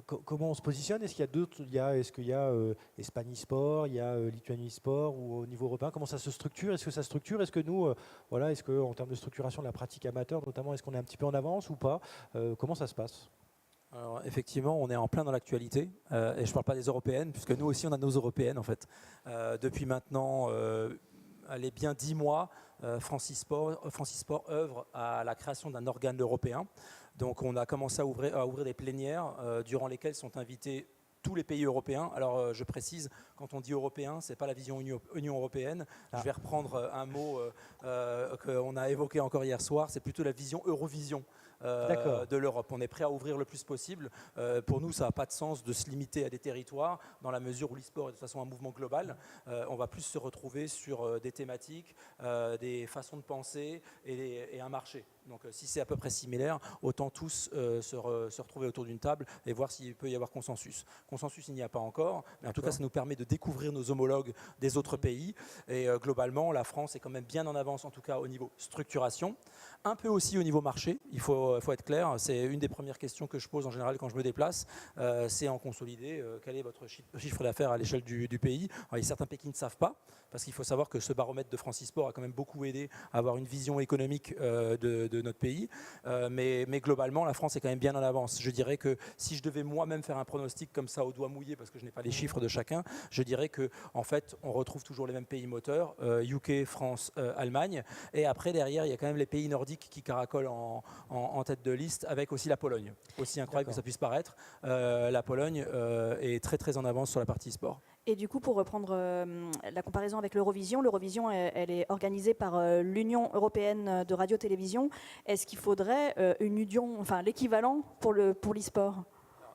Speaker 1: comment on se positionne? Est-ce qu'il y a d'autres? Est-ce qu'il y a Espagne e-sport, il y a Lituanie e-sport, ou au niveau européen, comment ça se structure? Est-ce que ça structure? Est-ce que nous, est-ce qu'en termes de structuration de la pratique amateur, notamment, est-ce qu'on est un petit peu en avance ou pas? Comment ça se passe?
Speaker 4: Alors, effectivement, on est en plein dans l'actualité, et je ne parle pas des européennes, puisque nous aussi on a nos européennes en fait. Depuis maintenant, bien 10 mois, France e-sport œuvre à la création d'un organe européen. Donc on a commencé à ouvrir des plénières durant lesquelles sont invités tous les pays européens. Alors je précise, quand on dit européen, ce n'est pas la vision Union européenne. Je vais reprendre un mot qu'on a évoqué encore hier soir, c'est plutôt la vision Eurovision. De l'Europe. On est prêt à ouvrir le plus possible. Pour nous, ça n'a pas de sens de se limiter à des territoires, dans la mesure où l'e-sport est de toute façon un mouvement global. On va plus se retrouver sur des thématiques, des façons de penser et un marché. Donc si c'est à peu près similaire, autant tous se retrouver autour d'une table et voir s'il peut y avoir consensus. Consensus, il n'y a pas encore, mais en tout cas, ça nous permet de découvrir nos homologues des autres pays. Et globalement, la France est quand même bien en avance, en tout cas au niveau structuration. Un peu aussi au niveau marché, il faut être clair, c'est une des premières questions que je pose en général quand je me déplace, c'est en consolider, quel est votre chiffre d'affaires à l'échelle du pays. Alors, il y a certains pays qui ne savent pas, parce qu'il faut savoir que ce baromètre de France e-sport a quand même beaucoup aidé à avoir une vision économique de notre pays, mais globalement la France est quand même bien en avance. Je dirais que si je devais moi-même faire un pronostic comme ça au doigt mouillé, parce que je n'ai pas les chiffres de chacun, je dirais que en fait on retrouve toujours les mêmes pays moteurs, UK, France, Allemagne, et après derrière il y a quand même les pays nordiques qui caracolent en tête de liste, avec aussi la Pologne. Aussi incroyable que ça puisse paraître, la Pologne est très très en avance sur la partie sport.
Speaker 2: Et du coup, pour reprendre la comparaison avec l'Eurovision, l'Eurovision, elle est organisée par l'Union européenne de radio-télévision. Est-ce qu'il faudrait une union, enfin l'équivalent pour l'e-sport?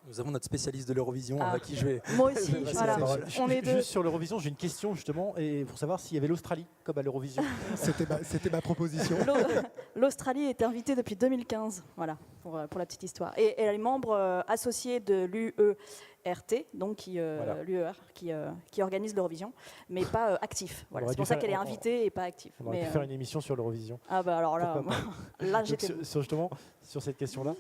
Speaker 4: Nous avons notre spécialiste de l'Eurovision
Speaker 2: Ah.
Speaker 4: à qui je vais...
Speaker 2: Moi aussi,
Speaker 4: je vais passer
Speaker 2: voilà.
Speaker 4: la parole.
Speaker 2: On est deux.
Speaker 1: Juste sur l'Eurovision, j'ai une question justement, et pour savoir s'il y avait l'Australie comme à l'Eurovision.
Speaker 3: C'était ma proposition.
Speaker 2: L'Australie est invitée depuis 2015, voilà, pour la petite histoire. Et elle est membre associée de l'UERT, donc l'UER, qui organise l'Eurovision, mais pas actif. Voilà. C'est pour ça qu'elle est invitée et pas active.
Speaker 1: On aurait pu faire une émission sur l'Eurovision.
Speaker 2: Ah bah alors là, là j'étais...
Speaker 1: Justement, sur cette question-là.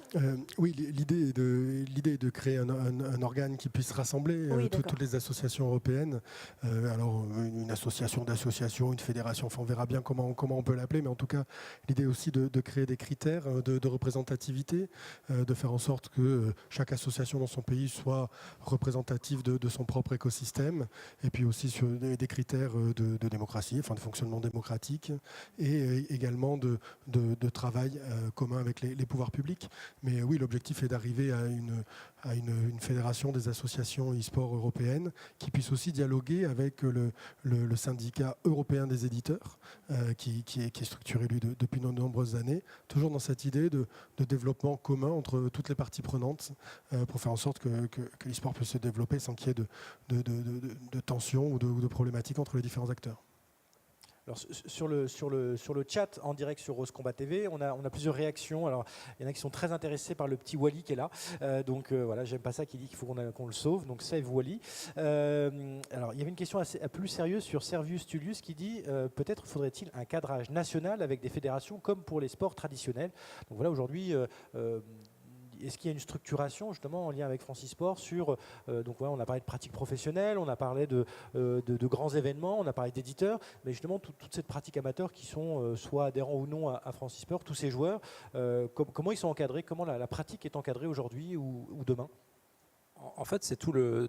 Speaker 3: Oui, l'idée est de créer un organe qui puisse rassembler toutes les associations européennes. Alors, une association d'associations, une fédération, enfin, on verra bien comment on peut l'appeler, mais en tout cas, l'idée aussi de créer des critères de représentativité, de faire en sorte que chaque association dans son pays soit représentative de son propre écosystème, et puis aussi sur des critères de démocratie, enfin de fonctionnement démocratique, et également de travail commun avec les pouvoirs publics. Mais oui, l'objectif est d'arriver à une fédération des associations e-sport européennes qui puisse aussi dialoguer avec le syndicat européen des éditeurs, qui est structuré lui depuis de nombreuses années, toujours dans cette idée de développement commun entre toutes les parties prenantes, pour faire en sorte que l'e-sport puisse se développer sans qu'il y ait de tensions ou de problématiques entre les différents acteurs.
Speaker 1: Alors, sur le chat en direct sur Rose Combat TV, on a plusieurs réactions. Alors, il y en a qui sont très intéressés par le petit Wally qui est là. Voilà, j'aime pas ça qui dit qu'il faut qu'on le sauve. Donc save Wally. Alors, il y avait une question plus sérieuse sur Servius Tullius qui dit peut-être faudrait-il un cadrage national avec des fédérations comme pour les sports traditionnels. Donc voilà, aujourd'hui. Est-ce qu'il y a une structuration justement en lien avec Francis Sport sur on a parlé de pratiques professionnelles, on a parlé de grands événements, on a parlé d'éditeurs, mais justement toute cette pratique amateur qui sont soit adhérents ou non à Francis Sport, tous ces joueurs, comment ils sont encadrés, comment la pratique est encadrée aujourd'hui ou demain?
Speaker 4: En fait, c'est tout le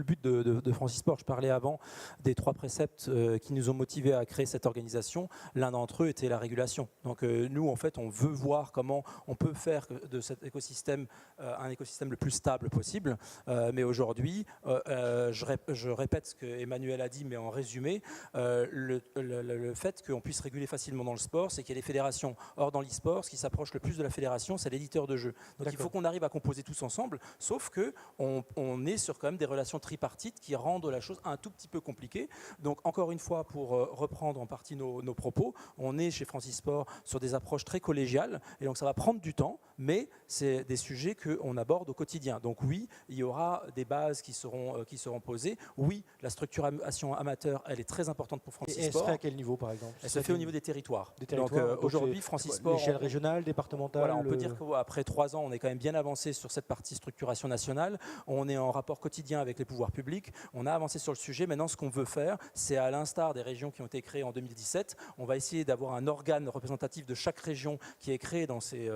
Speaker 4: but de Francis Sport. Je parlais avant des 3 préceptes qui nous ont motivés à créer cette organisation. L'un d'entre eux était la régulation. Donc nous, en fait, on veut voir comment on peut faire de cet écosystème un écosystème le plus stable possible. Mais aujourd'hui, je répète ce que Emmanuel a dit, mais en résumé, le fait qu'on puisse réguler facilement dans le sport, c'est qu'il y a des fédérations. Or, dans l'e-sport, ce qui s'approche le plus de la fédération, c'est l'éditeur de jeu. Donc il faut qu'on arrive à composer tous ensemble, sauf que on est sur quand même des relations tripartites qui rendent la chose un tout petit peu compliquée. Donc encore une fois, pour reprendre en partie nos propos, on est chez Francis Sport sur des approches très collégiales et donc ça va prendre du temps, mais c'est des sujets qu'on aborde au quotidien. Donc oui, il y aura des bases qui seront posées. Oui, la structuration amateur, elle est très importante pour Francis Sport.
Speaker 1: Et elle serait à quel niveau par exemple?
Speaker 4: Elle se fait au niveau des territoires.
Speaker 1: Donc
Speaker 4: aujourd'hui, Francis Sport...
Speaker 1: L'échelle régionale, départementale...
Speaker 4: Voilà, on peut dire qu'après 3 ans, on est quand même bien avancé sur cette partie structuration nationale. On est en rapport quotidien avec les pouvoirs publics. On a avancé sur le sujet. Maintenant, ce qu'on veut faire, c'est à l'instar des régions qui ont été créées en 2017, on va essayer d'avoir un organe représentatif de chaque région qui est créé dans ces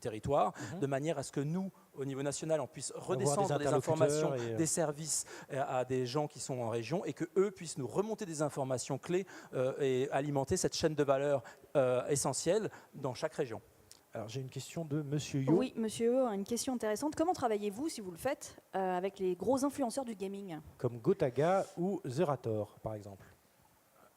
Speaker 4: territoires, de manière à ce que nous, au niveau national, on puisse redescendre des informations, des services à des gens qui sont en région et qu'eux puissent nous remonter des informations clés et alimenter cette chaîne de valeur essentielle dans chaque région.
Speaker 1: Alors j'ai une question de Monsieur Yo.
Speaker 2: Oui, Monsieur Yo, une question intéressante. Comment travaillez-vous, si vous le faites, avec les gros influenceurs du gaming?
Speaker 1: Comme Gotaga ou Zerator, par exemple.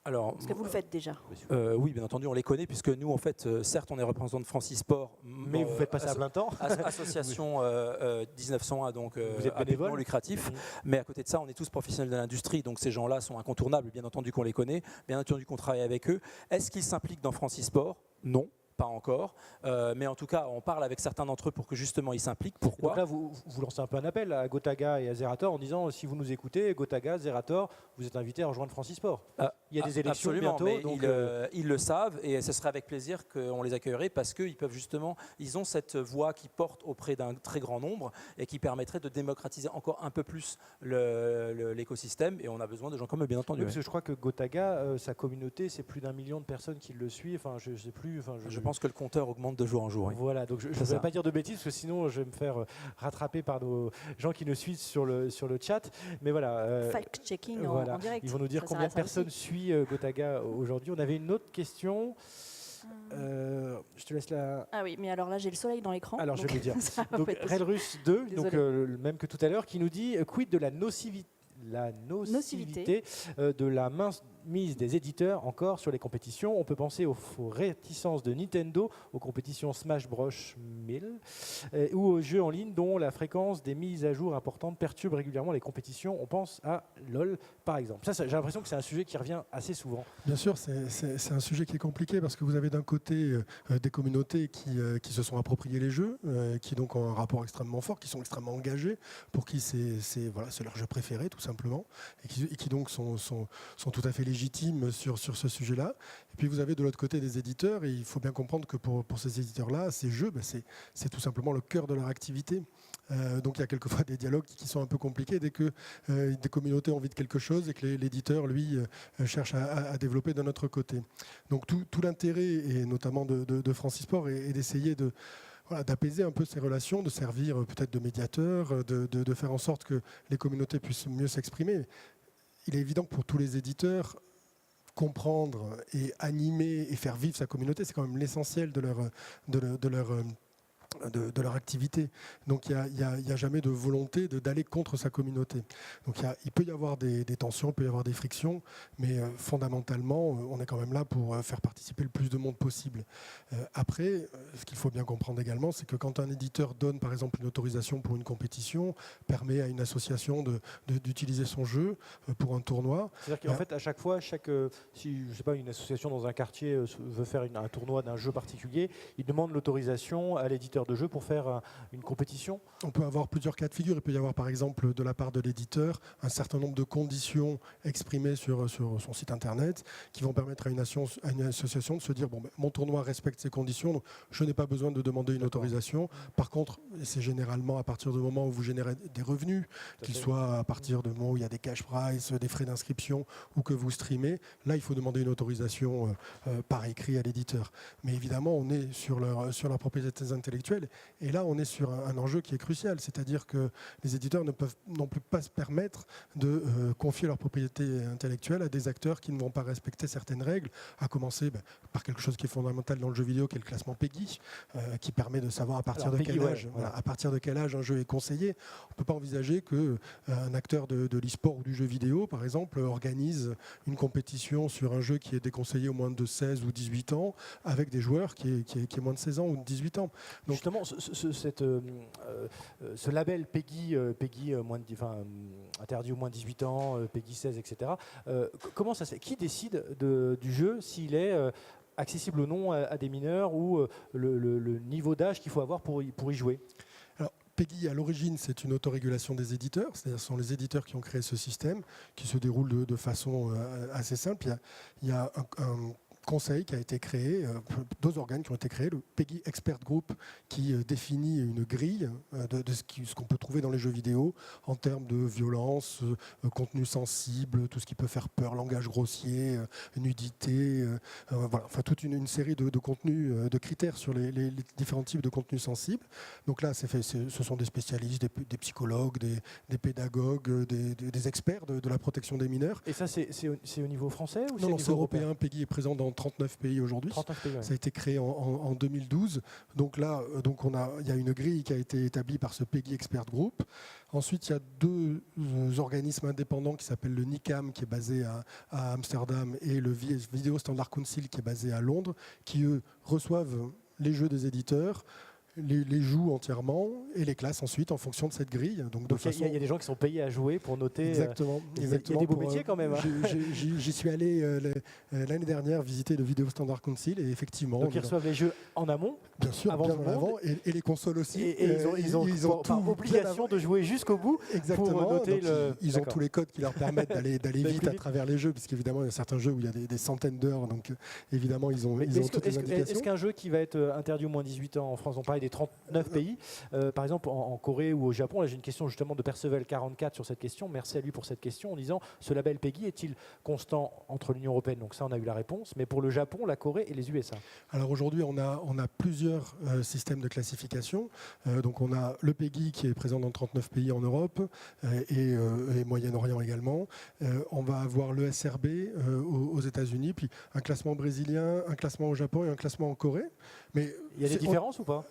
Speaker 4: Alors,
Speaker 2: parce que vous le faites déjà.
Speaker 4: Oui, bien entendu, on les connaît, puisque nous, en fait, certes, on est représentant de Francis Sport.
Speaker 1: Mais vous faites pas ça à plein temps.
Speaker 4: Association 1901, donc
Speaker 1: vous êtes bénévole,
Speaker 4: lucratif. Mais à côté de ça, on est tous professionnels de l'industrie, donc ces gens-là sont incontournables, bien entendu qu'on les connaît, bien entendu qu'on travaille avec eux. Est-ce qu'ils s'impliquent dans Francis Sport? Non. Pas encore, mais en tout cas, on parle avec certains d'entre eux pour que justement ils s'impliquent. Pourquoi?
Speaker 1: Donc là, vous lancez un peu un appel à Gotaga et à Zerator en disant si vous nous écoutez, Gotaga, Zerator, vous êtes invités à rejoindre Francis Sport. Il y a des élections
Speaker 4: absolument,
Speaker 1: bientôt.
Speaker 4: Mais
Speaker 1: donc
Speaker 4: ils le savent et ce serait avec plaisir qu'on les accueillerait parce qu'ils peuvent justement, ils ont cette voix qui porte auprès d'un très grand nombre et qui permettrait de démocratiser encore un peu plus l'écosystème et on a besoin de gens comme eux, bien entendu.
Speaker 1: Oui, parce que je crois que Gotaga, sa communauté, c'est plus d'1 million de personnes qui le suivent. Enfin, je sais plus.
Speaker 4: Je pense que le compteur augmente de jour en jour. Oui.
Speaker 1: Voilà, donc je ne vais pas dire de bêtises parce que sinon je vais me faire rattraper par nos gens qui nous suivent sur le chat. Mais voilà.
Speaker 2: Fact-checking
Speaker 1: voilà.
Speaker 2: en direct.
Speaker 1: Ils vont nous dire combien de personnes suivent Gotaga aujourd'hui. On avait une autre question. Je te laisse la...
Speaker 2: Ah oui, mais alors là j'ai le soleil dans l'écran.
Speaker 1: Alors je vais le dire. Donc Relrus 2, donc, même que tout à l'heure, qui nous dit quid de la nocivité de la mise des éditeurs encore sur les compétitions. On peut penser aux réticences de Nintendo aux compétitions Smash Bros 1000 ou aux jeux en ligne dont la fréquence des mises à jour importantes perturbe régulièrement les compétitions. On pense à LOL par exemple. Ça, j'ai l'impression que c'est un sujet qui revient assez souvent.
Speaker 3: Bien sûr, c'est un sujet qui est compliqué parce que vous avez d'un côté des communautés qui se sont appropriées les jeux, qui donc ont un rapport extrêmement fort, qui sont extrêmement engagés, pour qui c'est leur jeu préféré tout simplement, et qui donc sont tout à fait légitimes sur ce sujet-là. Et puis vous avez de l'autre côté des éditeurs, et il faut bien comprendre que pour ces éditeurs-là, ces jeux, c'est tout simplement le cœur de leur activité. Donc il y a quelquefois des dialogues qui sont un peu compliqués dès que des communautés ont envie de quelque chose et que l'éditeur, lui, cherche à développer d'un autre côté. Donc tout l'intérêt, et notamment de Francisport, est d'essayer d'apaiser un peu ces relations, de servir peut-être de médiateur, de faire en sorte que les communautés puissent mieux s'exprimer. Il est évident que pour tous les éditeurs, comprendre et animer et faire vivre sa communauté, c'est quand même l'essentiel de leur activité. Donc il n'y a jamais de volonté d'aller contre sa communauté. Donc il peut y avoir des tensions, il peut y avoir des frictions, mais fondamentalement, on est quand même là pour faire participer le plus de monde possible. Après, ce qu'il faut bien comprendre également, c'est que quand un éditeur donne par exemple une autorisation pour une compétition, permet à une association d'utiliser son jeu pour un tournoi.
Speaker 1: C'est-à-dire qu'en fait, à chaque fois, si je sais pas, une association dans un quartier veut faire un tournoi d'un jeu particulier, il demande l'autorisation à l'éditeur de jeu pour faire une compétition.
Speaker 3: On peut avoir plusieurs cas de figure. Il peut y avoir par exemple de la part de l'éditeur un certain nombre de conditions exprimées sur son site internet qui vont permettre à une association de se dire mon tournoi respecte ces conditions, donc je n'ai pas besoin de demander une autorisation. Par contre, c'est généralement à partir du moment où vous générez des revenus, qu'ils soient à partir du moment où il y a des cash prize, des frais d'inscription ou que vous streamez, là il faut demander une autorisation par écrit à l'éditeur. Mais évidemment, on est sur la propriété intellectuelle. Et là, on est sur un enjeu qui est crucial, c'est-à-dire que les éditeurs ne peuvent non plus pas se permettre de confier leur propriété intellectuelle à des acteurs qui ne vont pas respecter certaines règles, à commencer par quelque chose qui est fondamental dans le jeu vidéo, qui est le classement PEGI, qui permet de savoir à partir de quel âge un jeu est conseillé. On ne peut pas envisager qu'un acteur de l'e-sport ou du jeu vidéo, par exemple, organise une compétition sur un jeu qui est déconseillé au moins de 16 ou 18 ans, avec des joueurs qui est moins de 16 ans ou de 18 ans. Donc,
Speaker 1: justement, ce label PEGI, interdit au moins de 18 ans, PEGI 16, etc. Comment ça se fait ? Qui décide du jeu s'il est accessible ou non à des mineurs ou le niveau d'âge qu'il faut avoir pour y jouer ?
Speaker 3: Alors, PEGI, à l'origine, c'est une autorégulation des éditeurs, c'est-à-dire ce sont les éditeurs qui ont créé ce système, qui se déroule de façon assez simple. Il y a un conseil qui a été créé, deux organes qui ont été créés, le PEGI Expert Group qui définit une grille de ce qu'on peut trouver dans les jeux vidéo en termes de violence, contenu sensible, tout ce qui peut faire peur, langage grossier, nudité, voilà, enfin toute une série de contenus, de critères sur les différents types de contenus sensibles. Donc là, ce sont des spécialistes, des psychologues, des pédagogues, des experts de la protection des mineurs.
Speaker 1: Et ça, c'est au niveau français ou
Speaker 3: Non, c'est européen. PEGI est présent dans 39 pays aujourd'hui.
Speaker 1: 39 pays, ouais.
Speaker 3: Ça a été créé en 2012. Donc là, il y a une grille qui a été établie par ce PEGI Expert Group. Ensuite, il y a deux organismes indépendants qui s'appellent le NICAM, qui est basé à Amsterdam, et le Video Standard Council, qui est basé à Londres, qui, eux, reçoivent les jeux des éditeurs, les jouent entièrement et les classent ensuite en fonction de cette grille. Donc
Speaker 1: il y a des gens qui sont payés à jouer pour noter.
Speaker 3: Exactement.
Speaker 1: Il y a des beaux métiers quand même.
Speaker 3: J'y suis allé l'année dernière visiter le Video Standard Council et effectivement.
Speaker 1: Donc ils reçoivent les jeux en amont.
Speaker 3: Bien sûr,
Speaker 1: avant
Speaker 3: bien en avant, et les consoles aussi.
Speaker 1: Et ils ont par obligation de jouer jusqu'au bout.
Speaker 3: Exactement.
Speaker 1: Pour noter
Speaker 3: ils ont tous les codes qui leur permettent d'aller vite à travers les jeux, puisqu'évidemment il y a certains jeux où il y a des centaines d'heures, donc évidemment ils ont toutes les indications.
Speaker 1: Est-ce qu'un jeu qui va être interdit au moins 18 ans en France, on parlait des 39 pays, par exemple en Corée ou au Japon, là j'ai une question justement de Perceval44 sur cette question, merci à lui pour cette question, en disant ce label PEGI est-il constant entre l'Union Européenne, donc ça on a eu la réponse, mais pour le Japon, la Corée et les USA?
Speaker 3: Alors aujourd'hui on a plusieurs systèmes de classification, donc on a le PEGI qui est présent dans 39 pays en Europe et Moyen-Orient également, on va avoir le SRB aux États-Unis, puis un classement brésilien, un classement au Japon et un classement en Corée. Mais
Speaker 1: il y a des différences ou pas?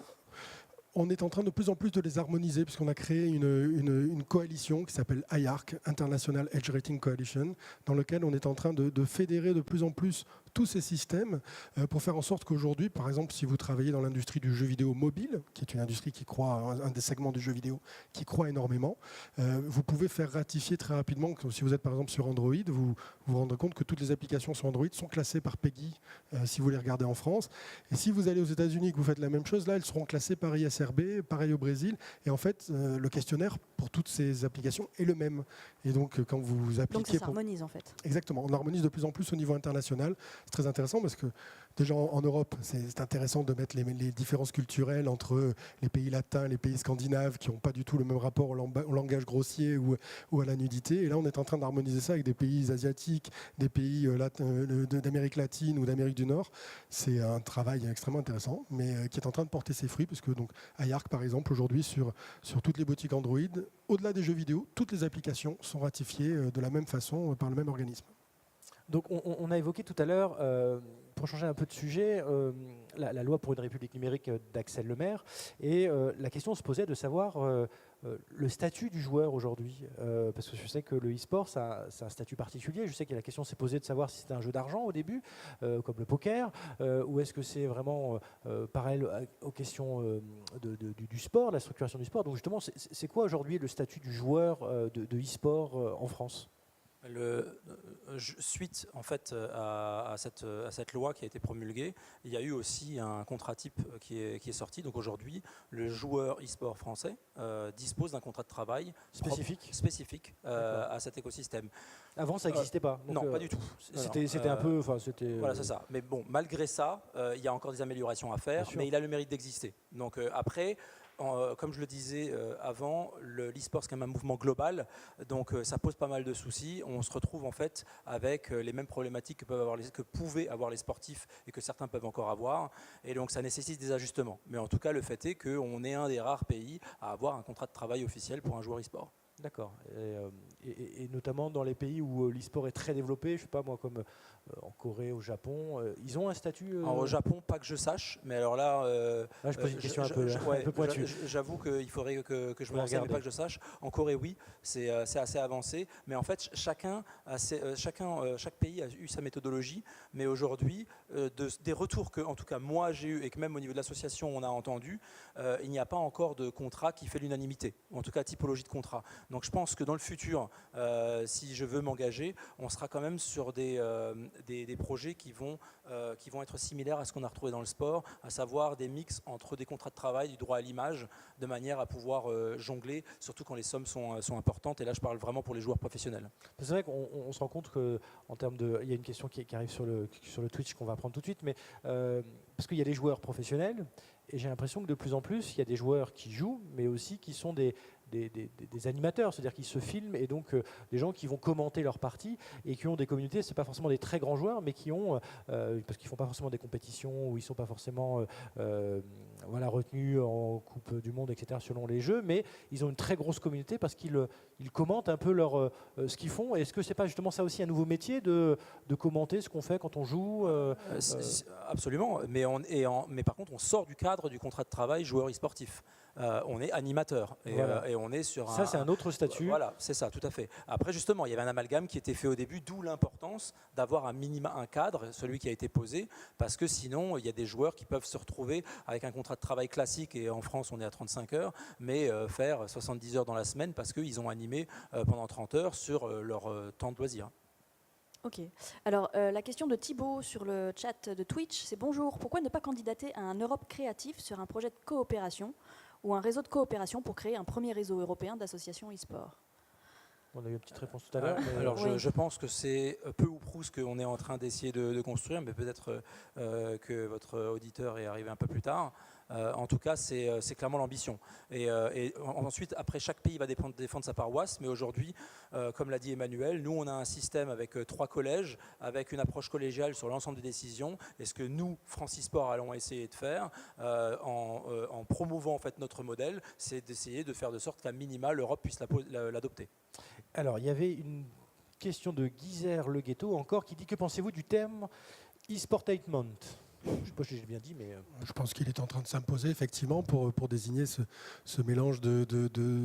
Speaker 3: On est en train de plus en plus de les harmoniser puisqu'on a créé une coalition qui s'appelle IARC, International Edge Rating Coalition, dans lequel on est en train de fédérer de plus en plus tous ces systèmes pour faire en sorte qu'aujourd'hui, par exemple, si vous travaillez dans l'industrie du jeu vidéo mobile, qui est une industrie qui croît, un des segments du jeu vidéo qui croît énormément, vous pouvez faire ratifier très rapidement que si vous êtes par exemple sur Android, vous vous rendrez compte que toutes les applications sur Android sont classées par PEGI si vous les regardez en France. Et si vous allez aux États-Unis et que vous faites la même chose, là, elles seront classées par ISRB, pareil au Brésil. Et en fait, le questionnaire pour toutes ces applications est le même. Et donc, quand vous appliquez...
Speaker 2: Donc ça s'harmonise en fait.
Speaker 3: Exactement. On harmonise de plus en plus au niveau international. C'est très intéressant parce que déjà en Europe, c'est intéressant de mettre les différences culturelles entre les pays latins et les pays scandinaves qui n'ont pas du tout le même rapport au langage grossier ou à la nudité. Et là, on est en train d'harmoniser ça avec des pays asiatiques, des pays d'Amérique latine ou d'Amérique du Nord. C'est un travail extrêmement intéressant, mais qui est en train de porter ses fruits, puisque donc IARC, par exemple, aujourd'hui, sur toutes les boutiques Android, au-delà des jeux vidéo, toutes les applications sont ratifiées de la même façon par le même organisme.
Speaker 1: Donc on a évoqué tout à l'heure, pour changer un peu de sujet, la loi pour une république numérique d'Axel Lemaire, et la question se posait de savoir le statut du joueur aujourd'hui, parce que je sais que le e-sport, c'est un statut particulier. Je sais que la question s'est posée de savoir si c'était un jeu d'argent au début, comme le poker, ou est-ce que c'est vraiment pareil aux questions du sport, la structuration du sport. Donc justement, c'est quoi aujourd'hui le statut du joueur de e-sport en France ?
Speaker 4: Suite en fait à cette loi qui a été promulguée, il y a eu aussi un contrat type qui est sorti. Donc aujourd'hui, le joueur e-sport français dispose d'un contrat de travail spécifique à cet écosystème.
Speaker 1: Avant, ça n'existait pas. Donc,
Speaker 4: non, pas du tout.
Speaker 1: C'était un peu...
Speaker 4: Voilà, c'est ça. Mais bon, malgré ça, il y a encore des améliorations à faire, mais il a le mérite d'exister. Donc après... Comme je le disais avant, l'e-sport c'est quand même un mouvement global, donc ça pose pas mal de soucis. On se retrouve en fait avec les mêmes problématiques que pouvaient avoir les sportifs et que certains peuvent encore avoir, et donc ça nécessite des ajustements. Mais en tout cas, le fait est qu'on est un des rares pays à avoir un contrat de travail officiel pour un joueur e-sport.
Speaker 1: D'accord. Et notamment dans les pays où l'e-sport est très développé, je ne sais pas moi, comme en Corée, au Japon, ils ont un statut
Speaker 4: Au Japon, pas que je sache, mais alors là...
Speaker 1: je pose une question un peu pointue.
Speaker 4: J'avoue qu'il faudrait que je me renseigne, mais pas que je sache. En Corée, oui, c'est assez avancé, mais en fait, chaque pays a eu sa méthodologie, mais aujourd'hui, des retours que, en tout cas, moi j'ai eu et que même au niveau de l'association on a entendu, il n'y a pas encore de contrat qui fait l'unanimité, en tout cas typologie de contrat. Donc je pense que dans le futur, si je veux m'engager, on sera quand même sur des projets qui vont être similaires à ce qu'on a retrouvé dans le sport, à savoir des mix entre des contrats de travail, du droit à l'image, de manière à pouvoir jongler, surtout quand les sommes sont importantes. Et là, je parle vraiment pour les joueurs professionnels.
Speaker 1: C'est vrai qu'on se rend compte qu'en termes de... Il y a une question qui arrive sur le Twitch qu'on va prendre tout de suite, mais parce qu'il y a des joueurs professionnels, et j'ai l'impression que de plus en plus, il y a des joueurs qui jouent, mais aussi qui sont des animateurs, c'est-à-dire qui se filment, et donc des gens qui vont commenter leur partie et qui ont des communautés. C'est pas forcément des très grands joueurs, mais qui ont, parce qu'ils font pas forcément des compétitions ou ils sont pas forcément retenus en Coupe du Monde, etc. selon les jeux, mais ils ont une très grosse communauté parce qu'ils commentent un peu ce qu'ils font. Et est-ce que c'est pas justement ça aussi un nouveau métier de commenter ce qu'on fait quand on joue
Speaker 4: Absolument, mais par contre on sort du cadre du contrat de travail joueur e-sportif. On est animateur et on est sur
Speaker 1: ça c'est un autre statut.
Speaker 4: Voilà, c'est ça, tout à fait. Après justement, il y avait un amalgame qui était fait au début, d'où l'importance d'avoir un cadre, celui qui a été posé, parce que sinon il y a des joueurs qui peuvent se retrouver avec un contrat de travail classique, et en France on est à 35 heures, mais faire 70 heures dans la semaine parce qu'ils ont animé pendant 30 heures sur leur temps de loisir.
Speaker 2: Ok. Alors, la question de Thibaut sur le chat de Twitch, c'est bonjour. Pourquoi ne pas candidater à un Europe créatif sur un projet de coopération ou un réseau de coopération pour créer un premier réseau européen d'associations e-sport?
Speaker 1: On a eu une petite réponse tout à l'heure.
Speaker 4: Alors, je pense que c'est peu ou prou ce qu'on est en train d'essayer de construire, mais peut-être que votre auditeur est arrivé un peu plus tard. En tout cas, c'est clairement l'ambition. Et ensuite, après, chaque pays va défendre sa paroisse. Mais aujourd'hui, comme l'a dit Emmanuel, nous, on a un système avec 3 collèges, avec une approche collégiale sur l'ensemble des décisions. Et ce que nous, France e-sport, allons essayer de faire en promouvant en fait, notre modèle, c'est d'essayer de faire de sorte qu'à minima, l'Europe puisse l'adopter.
Speaker 1: Alors, il y avait une question de Guizère Le Ghetto encore qui dit: que pensez-vous du terme e-sportainment ? Je ne sais pas si j'ai bien dit, mais...
Speaker 3: Je pense qu'il est en train de s'imposer effectivement pour désigner ce mélange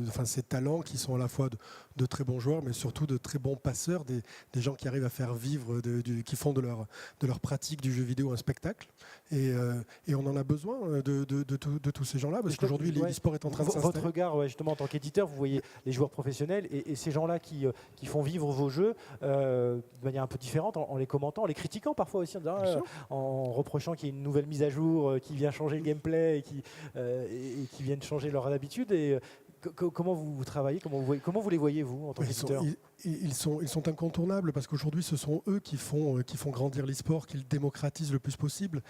Speaker 3: enfin, ces talents qui sont à la fois de très bons joueurs, mais surtout de très bons passeurs, des gens qui arrivent à faire vivre, qui font de leur pratique du jeu vidéo un spectacle. Et on en a besoin de tous ces gens-là, parce qu'aujourd'hui l'e-sport est en train de s'installer.
Speaker 1: Votre regard, justement, en tant qu'éditeur, vous voyez les joueurs professionnels et ces gens-là qui font vivre vos jeux de manière un peu différente, en les commentant, en les critiquant parfois aussi, en reprochant qu'il y ait une nouvelle mise à jour qui vient changer le gameplay et qui viennent changer leurs habitudes. Et comment vous travaillez, comment vous les voyez, vous, en tant qu'éditeur?
Speaker 3: Ils sont incontournables parce qu'aujourd'hui, ce sont eux qui font grandir l'e-sport, qui le démocratisent le plus possible.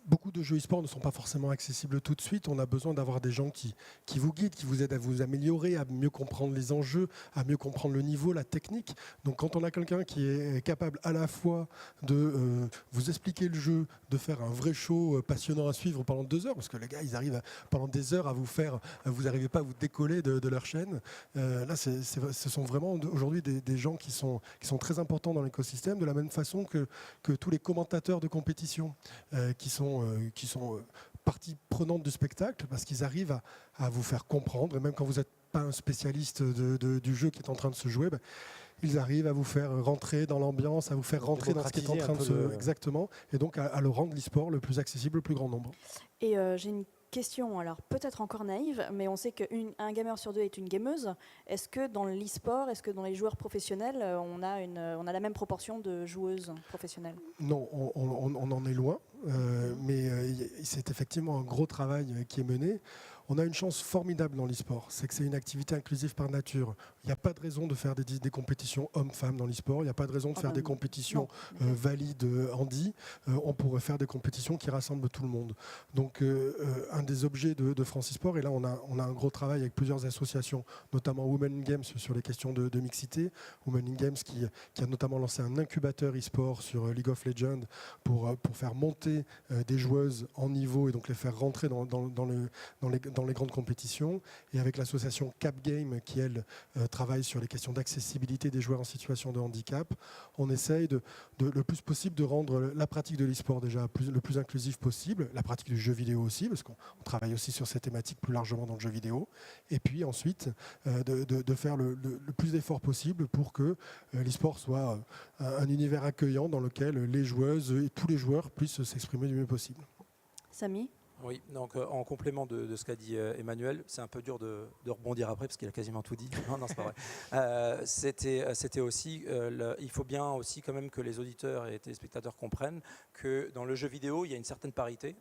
Speaker 3: Beaucoup de jeux e-sport ne sont pas forcément accessibles tout de suite. On a besoin d'avoir des gens qui vous guident, qui vous aident à vous améliorer, à mieux comprendre les enjeux, à mieux comprendre le niveau, la technique. Donc quand on a quelqu'un qui est capable à la fois de vous expliquer le jeu, de faire un vrai show passionnant à suivre pendant 2 heures, parce que les gars, ils arrivent pendant des heures à vous faire, vous n'arrivez pas à vous décoller de leur chaîne. Là, ce sont vraiment aujourd'hui des gens qui sont très importants dans l'écosystème, de la même façon que tous les commentateurs de compétition qui sont partie prenante du spectacle, parce qu'ils arrivent à vous faire comprendre, et même quand vous n'êtes pas un spécialiste du jeu qui est en train de se jouer, ils arrivent à vous faire rentrer dans l'ambiance, à vous faire rentrer dans ce qui est en train de se... Exactement, et donc à le rendre l'e-sport le plus accessible au plus grand nombre.
Speaker 2: Et j'ai une question, alors peut-être encore naïve, mais on sait qu'un gamer sur 2 est une gameuse. Est-ce que dans l'e-sport, est-ce que dans les joueurs professionnels, on a la même proportion de joueuses professionnelles?
Speaker 3: Non, on en est loin, mais c'est effectivement un gros travail qui est mené. On a une chance formidable dans l'e-sport, c'est que c'est une activité inclusive par nature. Il n'y a pas de raison de faire des compétitions hommes-femmes dans l'e-sport, il n'y a pas de raison de faire des compétitions valides handi. On pourrait faire des compétitions qui rassemblent tout le monde. Donc un des objets de France e-sport, et là on a un gros travail avec plusieurs associations, notamment Women in Games sur les questions de mixité. Women in Games qui a notamment lancé un incubateur e-sport sur League of Legends pour faire monter des joueuses en niveau et donc les faire rentrer dans les grandes compétitions, et avec l'association Cap Game qui, elle, travaille sur les questions d'accessibilité des joueurs en situation de handicap. On essaye le plus possible de rendre la pratique de l'e-sport déjà le plus inclusive possible, la pratique du jeu vidéo aussi, parce qu'on travaille aussi sur ces thématiques plus largement dans le jeu vidéo, et puis ensuite de faire le plus d'efforts possible pour que l'e-sport soit un univers accueillant dans lequel les joueuses et tous les joueurs puissent s'exprimer du mieux possible.
Speaker 2: Samy ?
Speaker 4: Oui, donc en complément de ce qu'a dit Emmanuel, c'est un peu dur de rebondir après parce qu'il a quasiment tout dit. Non, c'est pas vrai. C'était aussi, il faut bien aussi quand même que les auditeurs et les téléspectateurs comprennent que dans le jeu vidéo, il y a une certaine parité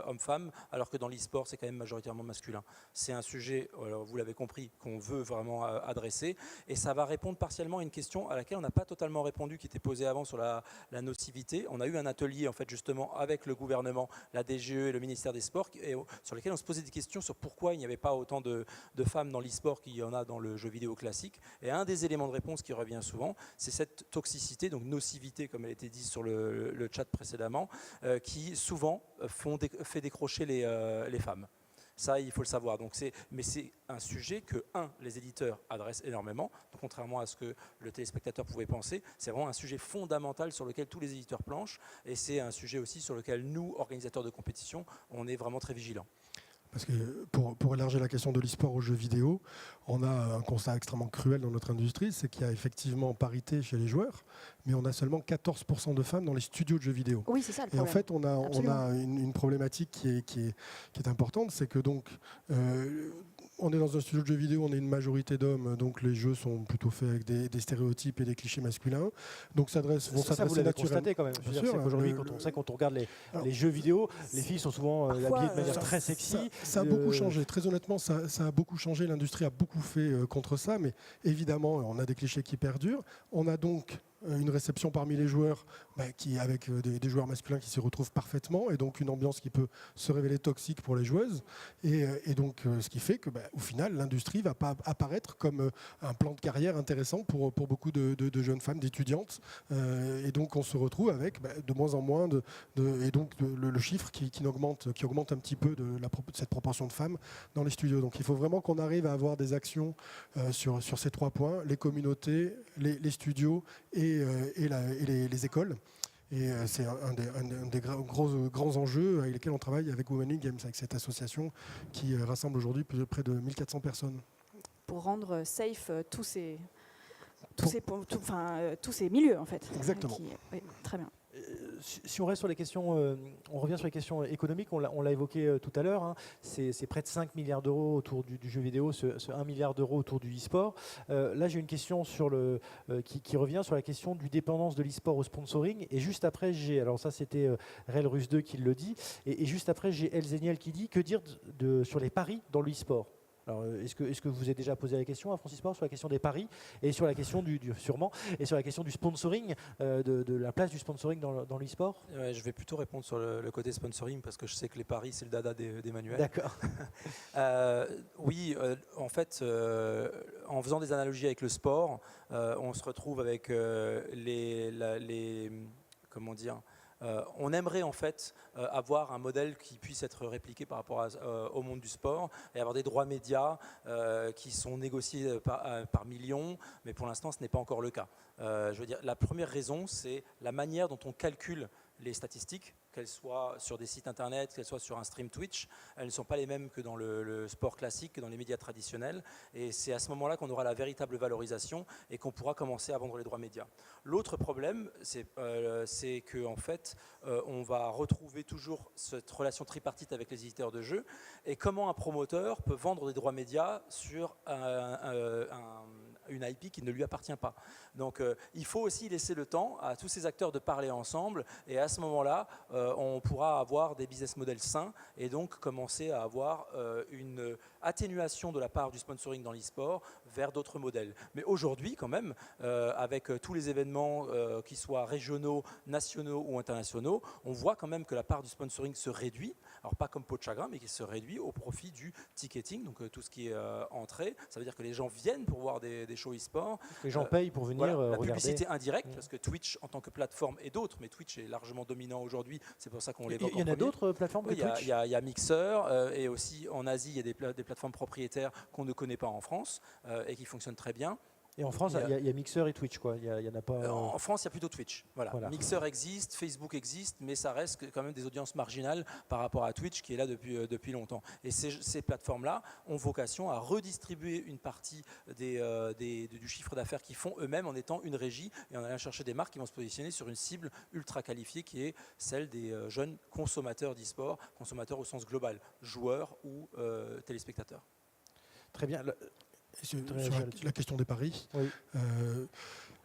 Speaker 4: hommes-femmes, alors que dans l'e-sport, c'est quand même majoritairement masculin. C'est un sujet, alors vous l'avez compris, qu'on veut vraiment adresser, et ça va répondre partiellement à une question à laquelle on n'a pas totalement répondu, qui était posée avant sur la nocivité. On a eu un atelier en fait justement avec le gouvernement, la DGE et le ministère des Sports, sur lesquels on se posait des questions sur pourquoi il n'y avait pas autant de femmes dans l'e-sport qu'il y en a dans le jeu vidéo classique. Et un des éléments de réponse qui revient souvent, c'est cette toxicité, donc nocivité, comme elle a été dit sur le chat précédemment, qui souvent fait décrocher les femmes. Ça, il faut le savoir. Mais c'est un sujet que, les éditeurs adressent énormément, contrairement à ce que le téléspectateur pouvait penser. C'est vraiment un sujet fondamental sur lequel tous les éditeurs planchent, et c'est un sujet aussi sur lequel nous, organisateurs de compétition, on est vraiment très vigilants.
Speaker 3: Parce que pour élargir la question de l'e-sport aux jeux vidéo, on a un constat extrêmement cruel dans notre industrie, c'est qu'il y a effectivement parité chez les joueurs, mais on a seulement 14% de femmes dans les studios de jeux vidéo.
Speaker 2: Oui, c'est ça le
Speaker 3: problème. Et en fait, on a une problématique qui est importante, c'est que donc on est dans un studio de jeux vidéo, on est une majorité d'hommes, donc les jeux sont plutôt faits avec des stéréotypes et des clichés masculins. Donc
Speaker 1: ça, vous l'avez constaté quand même. Aujourd'hui, quand on regarde les jeux vidéo, les filles sont souvent habillées de manière très sexy.
Speaker 3: Ça a beaucoup changé. Très honnêtement, ça a beaucoup changé. L'industrie a beaucoup fait contre ça, mais évidemment, on a des clichés qui perdurent. On a donc une réception parmi les joueurs avec des joueurs masculins qui s'y retrouvent parfaitement, et donc une ambiance qui peut se révéler toxique pour les joueuses, et donc ce qui fait que au final l'industrie va pas apparaître comme un plan de carrière intéressant pour beaucoup de jeunes femmes, d'étudiantes, et donc on se retrouve avec de moins en moins et donc le chiffre qui augmente un petit peu de cette proportion de femmes dans les studios. Donc il faut vraiment qu'on arrive à avoir des actions sur ces 3 points, les communautés, les studios et les écoles. Et c'est un des grands enjeux avec lesquels on travaille avec Women in Games, avec cette association qui rassemble aujourd'hui près de 1400 personnes.
Speaker 2: Pour rendre safe tous ces milieux, en fait.
Speaker 3: Exactement.
Speaker 2: Oui, très bien.
Speaker 1: Si on reste sur les questions, on revient sur les questions économiques, on l'a évoqué tout à l'heure, hein, c'est près de 5 milliards d'euros autour du jeu vidéo, ce 1 milliard d'euros autour du e-sport. Là, j'ai une question qui revient sur la question du dépendance de l'e-sport au sponsoring. Et juste après, alors ça c'était RelRus2 qui le dit, et juste après, j'ai Elzeniel qui dit, que dire sur les paris dans l'e-sport? Alors, est-ce que vous avez déjà posé la question à Francis Sport sur la question des paris et sur la question et sur la question du sponsoring, de la place du sponsoring dans l'e-sport?
Speaker 4: Ouais, je vais plutôt répondre sur le côté sponsoring parce que je sais que les paris c'est le dada d'Emmanuel.
Speaker 1: D'accord.
Speaker 4: Oui, en fait, en faisant des analogies avec le sport, on se retrouve avec comment dire. On aimerait en fait avoir un modèle qui puisse être répliqué par rapport au monde du sport et avoir des droits médias qui sont négociés par millions, mais pour l'instant ce n'est pas encore le cas. Je veux dire, la première raison, c'est la manière dont on calcule les statistiques, qu'elles soient sur des sites internet, qu'elles soient sur un stream Twitch, elles ne sont pas les mêmes que dans le sport classique, que dans les médias traditionnels. Et c'est à ce moment-là qu'on aura la véritable valorisation et qu'on pourra commencer à vendre les droits médias. L'autre problème, c'est qu'en fait, on va retrouver toujours cette relation tripartite avec les éditeurs de jeux. Et comment un promoteur peut vendre des droits médias sur une IP qui ne lui appartient pas. Donc il faut aussi laisser le temps à tous ces acteurs de parler ensemble et à ce moment-là, on pourra avoir des business models sains et donc commencer à avoir une atténuation de la part du sponsoring dans l'e-sport vers d'autres modèles. Mais aujourd'hui quand même, avec tous les événements qui soient régionaux, nationaux ou internationaux, on voit quand même que la part du sponsoring se réduit, alors pas comme peau de chagrin, mais qui se réduit au profit du ticketing, donc tout ce qui est entrée. Ça veut dire que les gens viennent pour voir des shows e-sport.
Speaker 1: Les gens payent pour venir
Speaker 4: voilà, la
Speaker 1: regarder.
Speaker 4: publicité indirecte, parce que Twitch en tant que plateforme et d'autres, mais Twitch est largement dominant aujourd'hui, c'est pour ça qu'on l'évoque.
Speaker 1: Il y en a d'autres plateformes que Twitch?
Speaker 4: Il y a Mixer, et aussi en Asie, il y a des plateformes propriétaires qu'on ne connaît pas en France et qui fonctionnent très bien.
Speaker 1: Et en France, il y a Mixer et Twitch, quoi. Il y en a pas.
Speaker 4: En France, il y a plutôt Twitch. Voilà. Mixer existe, Facebook existe, mais ça reste quand même des audiences marginales par rapport à Twitch qui est là depuis longtemps. Et ces plateformes-là ont vocation à redistribuer une partie du chiffre d'affaires qu'ils font eux-mêmes en étant une régie et en allant chercher des marques qui vont se positionner sur une cible ultra qualifiée qui est celle des jeunes consommateurs d'e-sport, consommateurs au sens global, joueurs ou téléspectateurs.
Speaker 1: Très bien.
Speaker 3: Sur la question des paris,
Speaker 1: oui.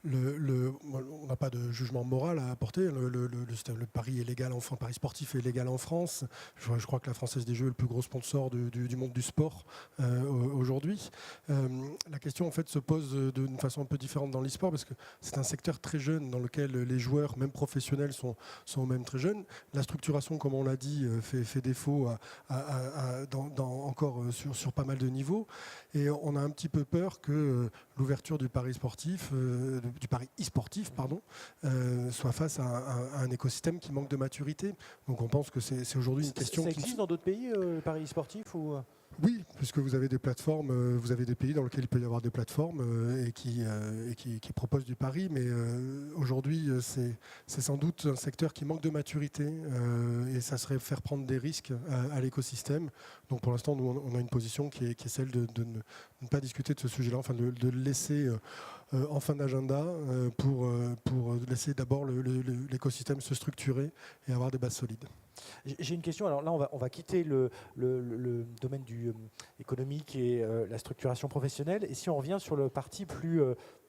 Speaker 3: On n'a pas de jugement moral à apporter. Le pari est légal, le pari sportif est légal en France. Je crois que la Française des Jeux est le plus gros sponsor du monde du sport aujourd'hui. La question en fait se pose d'une façon un peu différente dans l'e-sport parce que c'est un secteur très jeune dans lequel les joueurs, même professionnels, sont même très jeunes. La structuration, comme on l'a dit, fait défaut encore sur pas mal de niveaux. Et on a un petit peu peur que l'ouverture du pari sportif, du pari e-sportif, soit face à un écosystème qui manque de maturité. Donc on pense que c'est aujourd'hui une question
Speaker 1: Ça existe dans d'autres pays, le pari e-sportif ou...
Speaker 3: Oui, puisque vous avez des plateformes, vous avez des pays dans lesquels il peut y avoir des plateformes et qui proposent du pari, mais aujourd'hui c'est sans doute un secteur qui manque de maturité et ça serait faire prendre des risques à l'écosystème. Donc pour l'instant, nous on a une position qui est celle de ne pas discuter de ce sujet-là, enfin de le laisser en fin d'agenda pour laisser d'abord l'écosystème se structurer et avoir des bases solides.
Speaker 1: J'ai une question. Alors là, on va quitter le domaine économique et la structuration professionnelle. Et si on revient sur le parti plus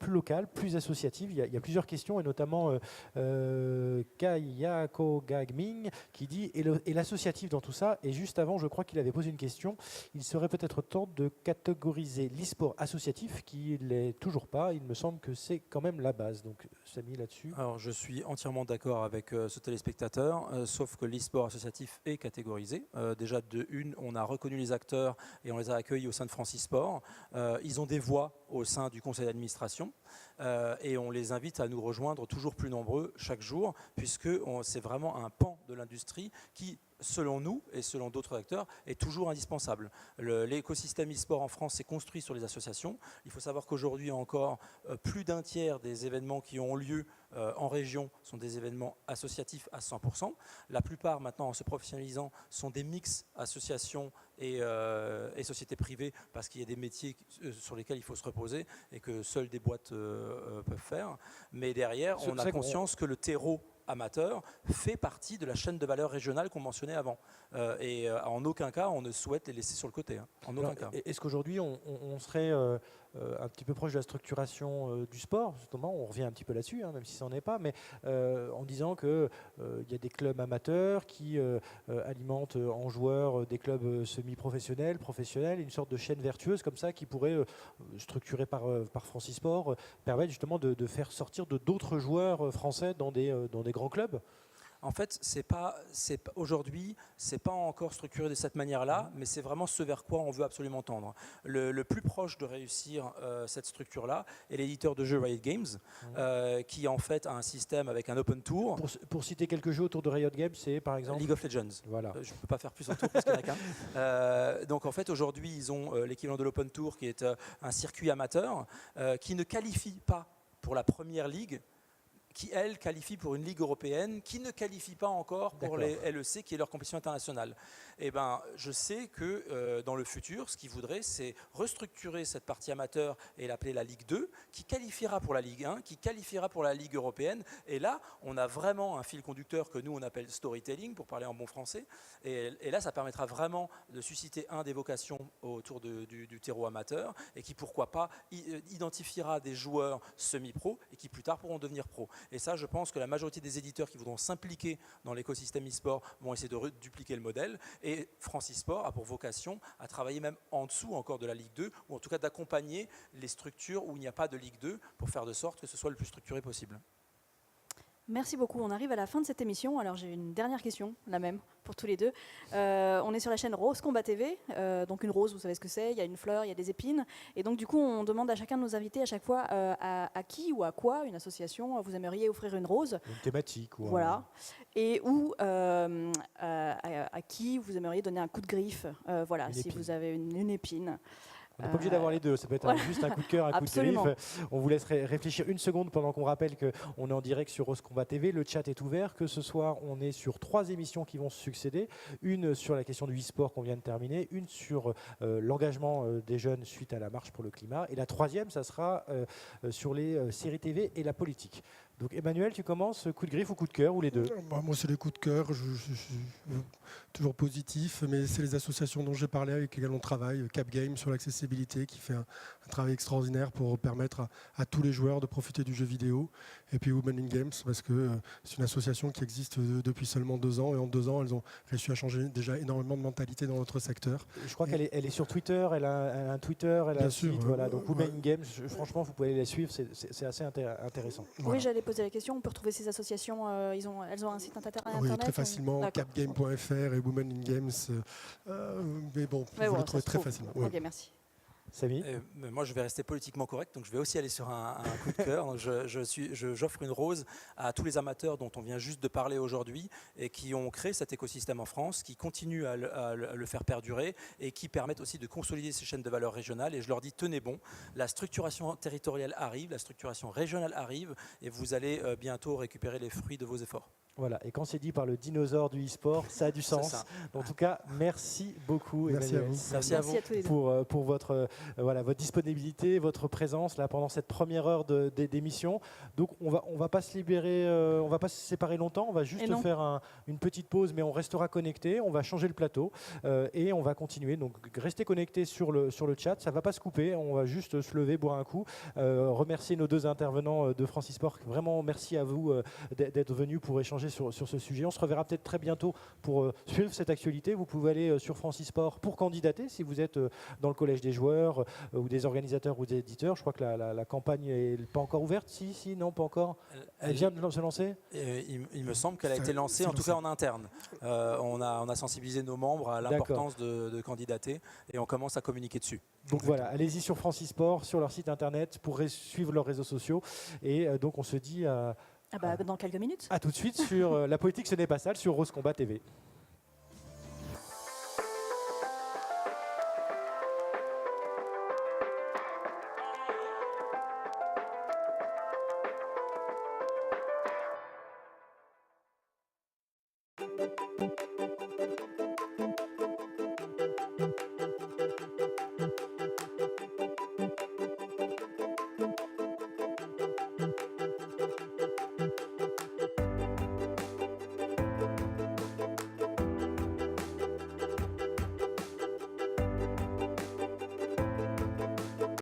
Speaker 1: local, plus associatif, il y a plusieurs questions, et notamment Kayako Gagming qui dit et l'associatif dans tout ça. Et juste avant, je crois qu'il avait posé une question. Il serait peut-être temps de catégoriser l'e-sport associatif, qui ne l'est toujours pas. Il me semble que c'est quand même la base. Donc, Samy, là-dessus.
Speaker 4: Alors, je suis entièrement d'accord avec ce téléspectateur, sauf que l'e-sport associatif est catégorisé. Déjà, on a reconnu les acteurs et on les a accueillis au sein de Francis Sport. Ils ont des voix au sein du conseil d'administration et on les invite à nous rejoindre toujours plus nombreux chaque jour, puisque c'est vraiment un pan de l'industrie qui selon nous et selon d'autres acteurs, est toujours indispensable. L'écosystème e-sport en France s'est construit sur les associations. Il faut savoir qu'aujourd'hui encore, plus d'un tiers des événements qui ont lieu en région sont des événements associatifs à 100%. La plupart, maintenant, en se professionnalisant, sont des mix associations et sociétés privées, parce qu'il y a des métiers sur lesquels il faut se reposer et que seules des boîtes peuvent faire. Mais derrière, on a conscience que le terreau amateur fait partie de la chaîne de valeur régionale qu'on mentionnait avant. Et en aucun cas, on ne souhaite les laisser sur le côté. En aucun cas.
Speaker 1: Est-ce qu'aujourd'hui, on serait un petit peu proche de la structuration du sport, justement, on revient un petit peu là-dessus, même si ça n'en est pas, mais en disant qu'il y a des clubs amateurs qui alimentent en joueurs des clubs semi-professionnels, professionnels, une sorte de chaîne vertueuse comme ça qui pourrait, structurée par Francisport, permettre justement de faire sortir d'autres joueurs français dans des grands clubs.
Speaker 4: En fait, aujourd'hui, ce n'est pas encore structuré de cette manière-là, mais c'est vraiment ce vers quoi on veut absolument tendre. Le plus proche de réussir cette structure-là est l'éditeur de jeux Riot Games, qui en fait a un système avec un open tour.
Speaker 1: Pour citer quelques jeux autour de Riot Games, c'est par exemple
Speaker 4: League of Legends.
Speaker 1: Voilà.
Speaker 4: Je ne peux pas faire plus autour parce qu'il n'y en a qu'un. Donc en fait, aujourd'hui, ils ont l'équivalent de l'open tour, qui est un circuit amateur, qui ne qualifie pas pour la première ligue, qui, elle, qualifie pour une ligue européenne, qui ne qualifie pas encore pour les LEC, qui est leur compétition internationale. Eh ben, je sais que dans le futur, ce qu'ils voudraient, c'est restructurer cette partie amateur et l'appeler la Ligue 2, qui qualifiera pour la Ligue 1, qui qualifiera pour la Ligue européenne. Et là, on a vraiment un fil conducteur que nous, on appelle storytelling, pour parler en bon français. Et là, ça permettra vraiment de susciter des vocations autour du terreau amateur, et qui, pourquoi pas, identifiera des joueurs semi-pro, et qui plus tard pourront devenir pro. Et ça, je pense que la majorité des éditeurs qui voudront s'impliquer dans l'écosystème e-sport vont essayer de dupliquer le modèle. Et Francisport a pour vocation à travailler même en dessous encore de la Ligue 2, ou en tout cas d'accompagner les structures où il n'y a pas de Ligue 2 pour faire de sorte que ce soit le plus structuré possible.
Speaker 2: Merci beaucoup. On arrive à la fin de cette émission. Alors j'ai une dernière question, la même, pour tous les deux. On est sur la chaîne Rose Combat TV. Donc une rose, vous savez ce que c'est, il y a une fleur, il y a des épines. Et donc du coup, on demande à chacun de nos invités à chaque fois à qui ou à quoi, une association, vous aimeriez offrir une rose.
Speaker 1: Une thématique.
Speaker 2: Voilà. Et ou à qui vous aimeriez donner un coup de griffe. Voilà, si vous avez une épine.
Speaker 1: On n'est pas obligé d'avoir les deux, ça peut être juste un coup de cœur, un coup de griffe. On vous laisse réfléchir une seconde pendant qu'on rappelle qu'on est en direct sur Rose Combat TV. Le chat est ouvert, que ce soir on est sur 3 émissions qui vont se succéder. Une sur la question du e-sport qu'on vient de terminer, une sur l'engagement des jeunes suite à la marche pour le climat. Et la troisième, ça sera sur les séries TV et la politique. Donc Emmanuel, tu commences, coup de griffe ou coup de cœur, ou les deux?
Speaker 3: Moi, c'est les coups de cœur, je suis toujours positif, mais c'est les associations dont j'ai parlé, avec lesquelles on travaille, Cap Game sur l'accessibilité, qui fait un travail extraordinaire pour permettre à tous les joueurs de profiter du jeu vidéo, et puis Women in Games, parce que c'est une association qui existe depuis seulement 2 ans, et en 2 ans, elles ont réussi à changer déjà énormément de mentalité dans notre secteur.
Speaker 1: Je crois qu'elle est sur Twitter, elle a un Twitter, elle a un site, voilà. Donc Women in Games, franchement, vous pouvez les suivre, c'est assez intéressant.
Speaker 2: Voilà. Oui, j'allais poser la question, on peut retrouver ces associations, elles ont un site internet?
Speaker 3: Oui, très facilement, capgame.fr et Women in Games, mais bon, vous le trouvez très facilement.
Speaker 2: Ok, merci.
Speaker 1: Samy?
Speaker 4: Moi, je vais rester politiquement correct, donc je vais aussi aller sur un coup de cœur. J'offre une rose à tous les amateurs dont on vient juste de parler aujourd'hui et qui ont créé cet écosystème en France, qui continuent à le faire perdurer et qui permettent aussi de consolider ces chaînes de valeur régionales. Et je leur dis, tenez bon, la structuration territoriale arrive, la structuration régionale arrive, et vous allez bientôt récupérer les fruits de vos efforts.
Speaker 1: Voilà, et quand c'est dit par le dinosaure du e-sport, ça a du sens. En tout cas, merci beaucoup,
Speaker 3: merci
Speaker 1: Emmanuel.
Speaker 3: Merci
Speaker 4: à vous
Speaker 1: pour votre disponibilité, votre présence là pendant cette première heure d'émission. Donc on va pas se libérer, on va pas se séparer longtemps, on va juste faire une petite pause, mais on restera connecté, on va changer le plateau et on va continuer. Donc restez connectés sur le chat, ça va pas se couper, on va juste se lever, boire un coup, remercier nos 2 intervenants de Francisport. Vraiment merci à vous d'être venus pour échanger sur ce sujet. On se reverra peut-être très bientôt pour suivre cette actualité. Vous pouvez aller sur Francisport pour candidater si vous êtes dans le collège des joueurs ou des organisateurs ou des éditeurs. Je crois que la campagne n'est pas encore ouverte. Si, non, pas encore. Elle vient de se lancer?
Speaker 4: Il me semble qu'elle a été lancée, en tout cas en interne. On a sensibilisé nos membres à l'importance de candidater et on commence à communiquer dessus.
Speaker 1: Donc voilà, allez-y sur Francisport, sur leur site internet pour suivre leurs réseaux sociaux. Et donc on se dit
Speaker 2: dans quelques minutes.
Speaker 1: À tout de suite sur La politique, ce n'est pas sale sur Rose Combat TV.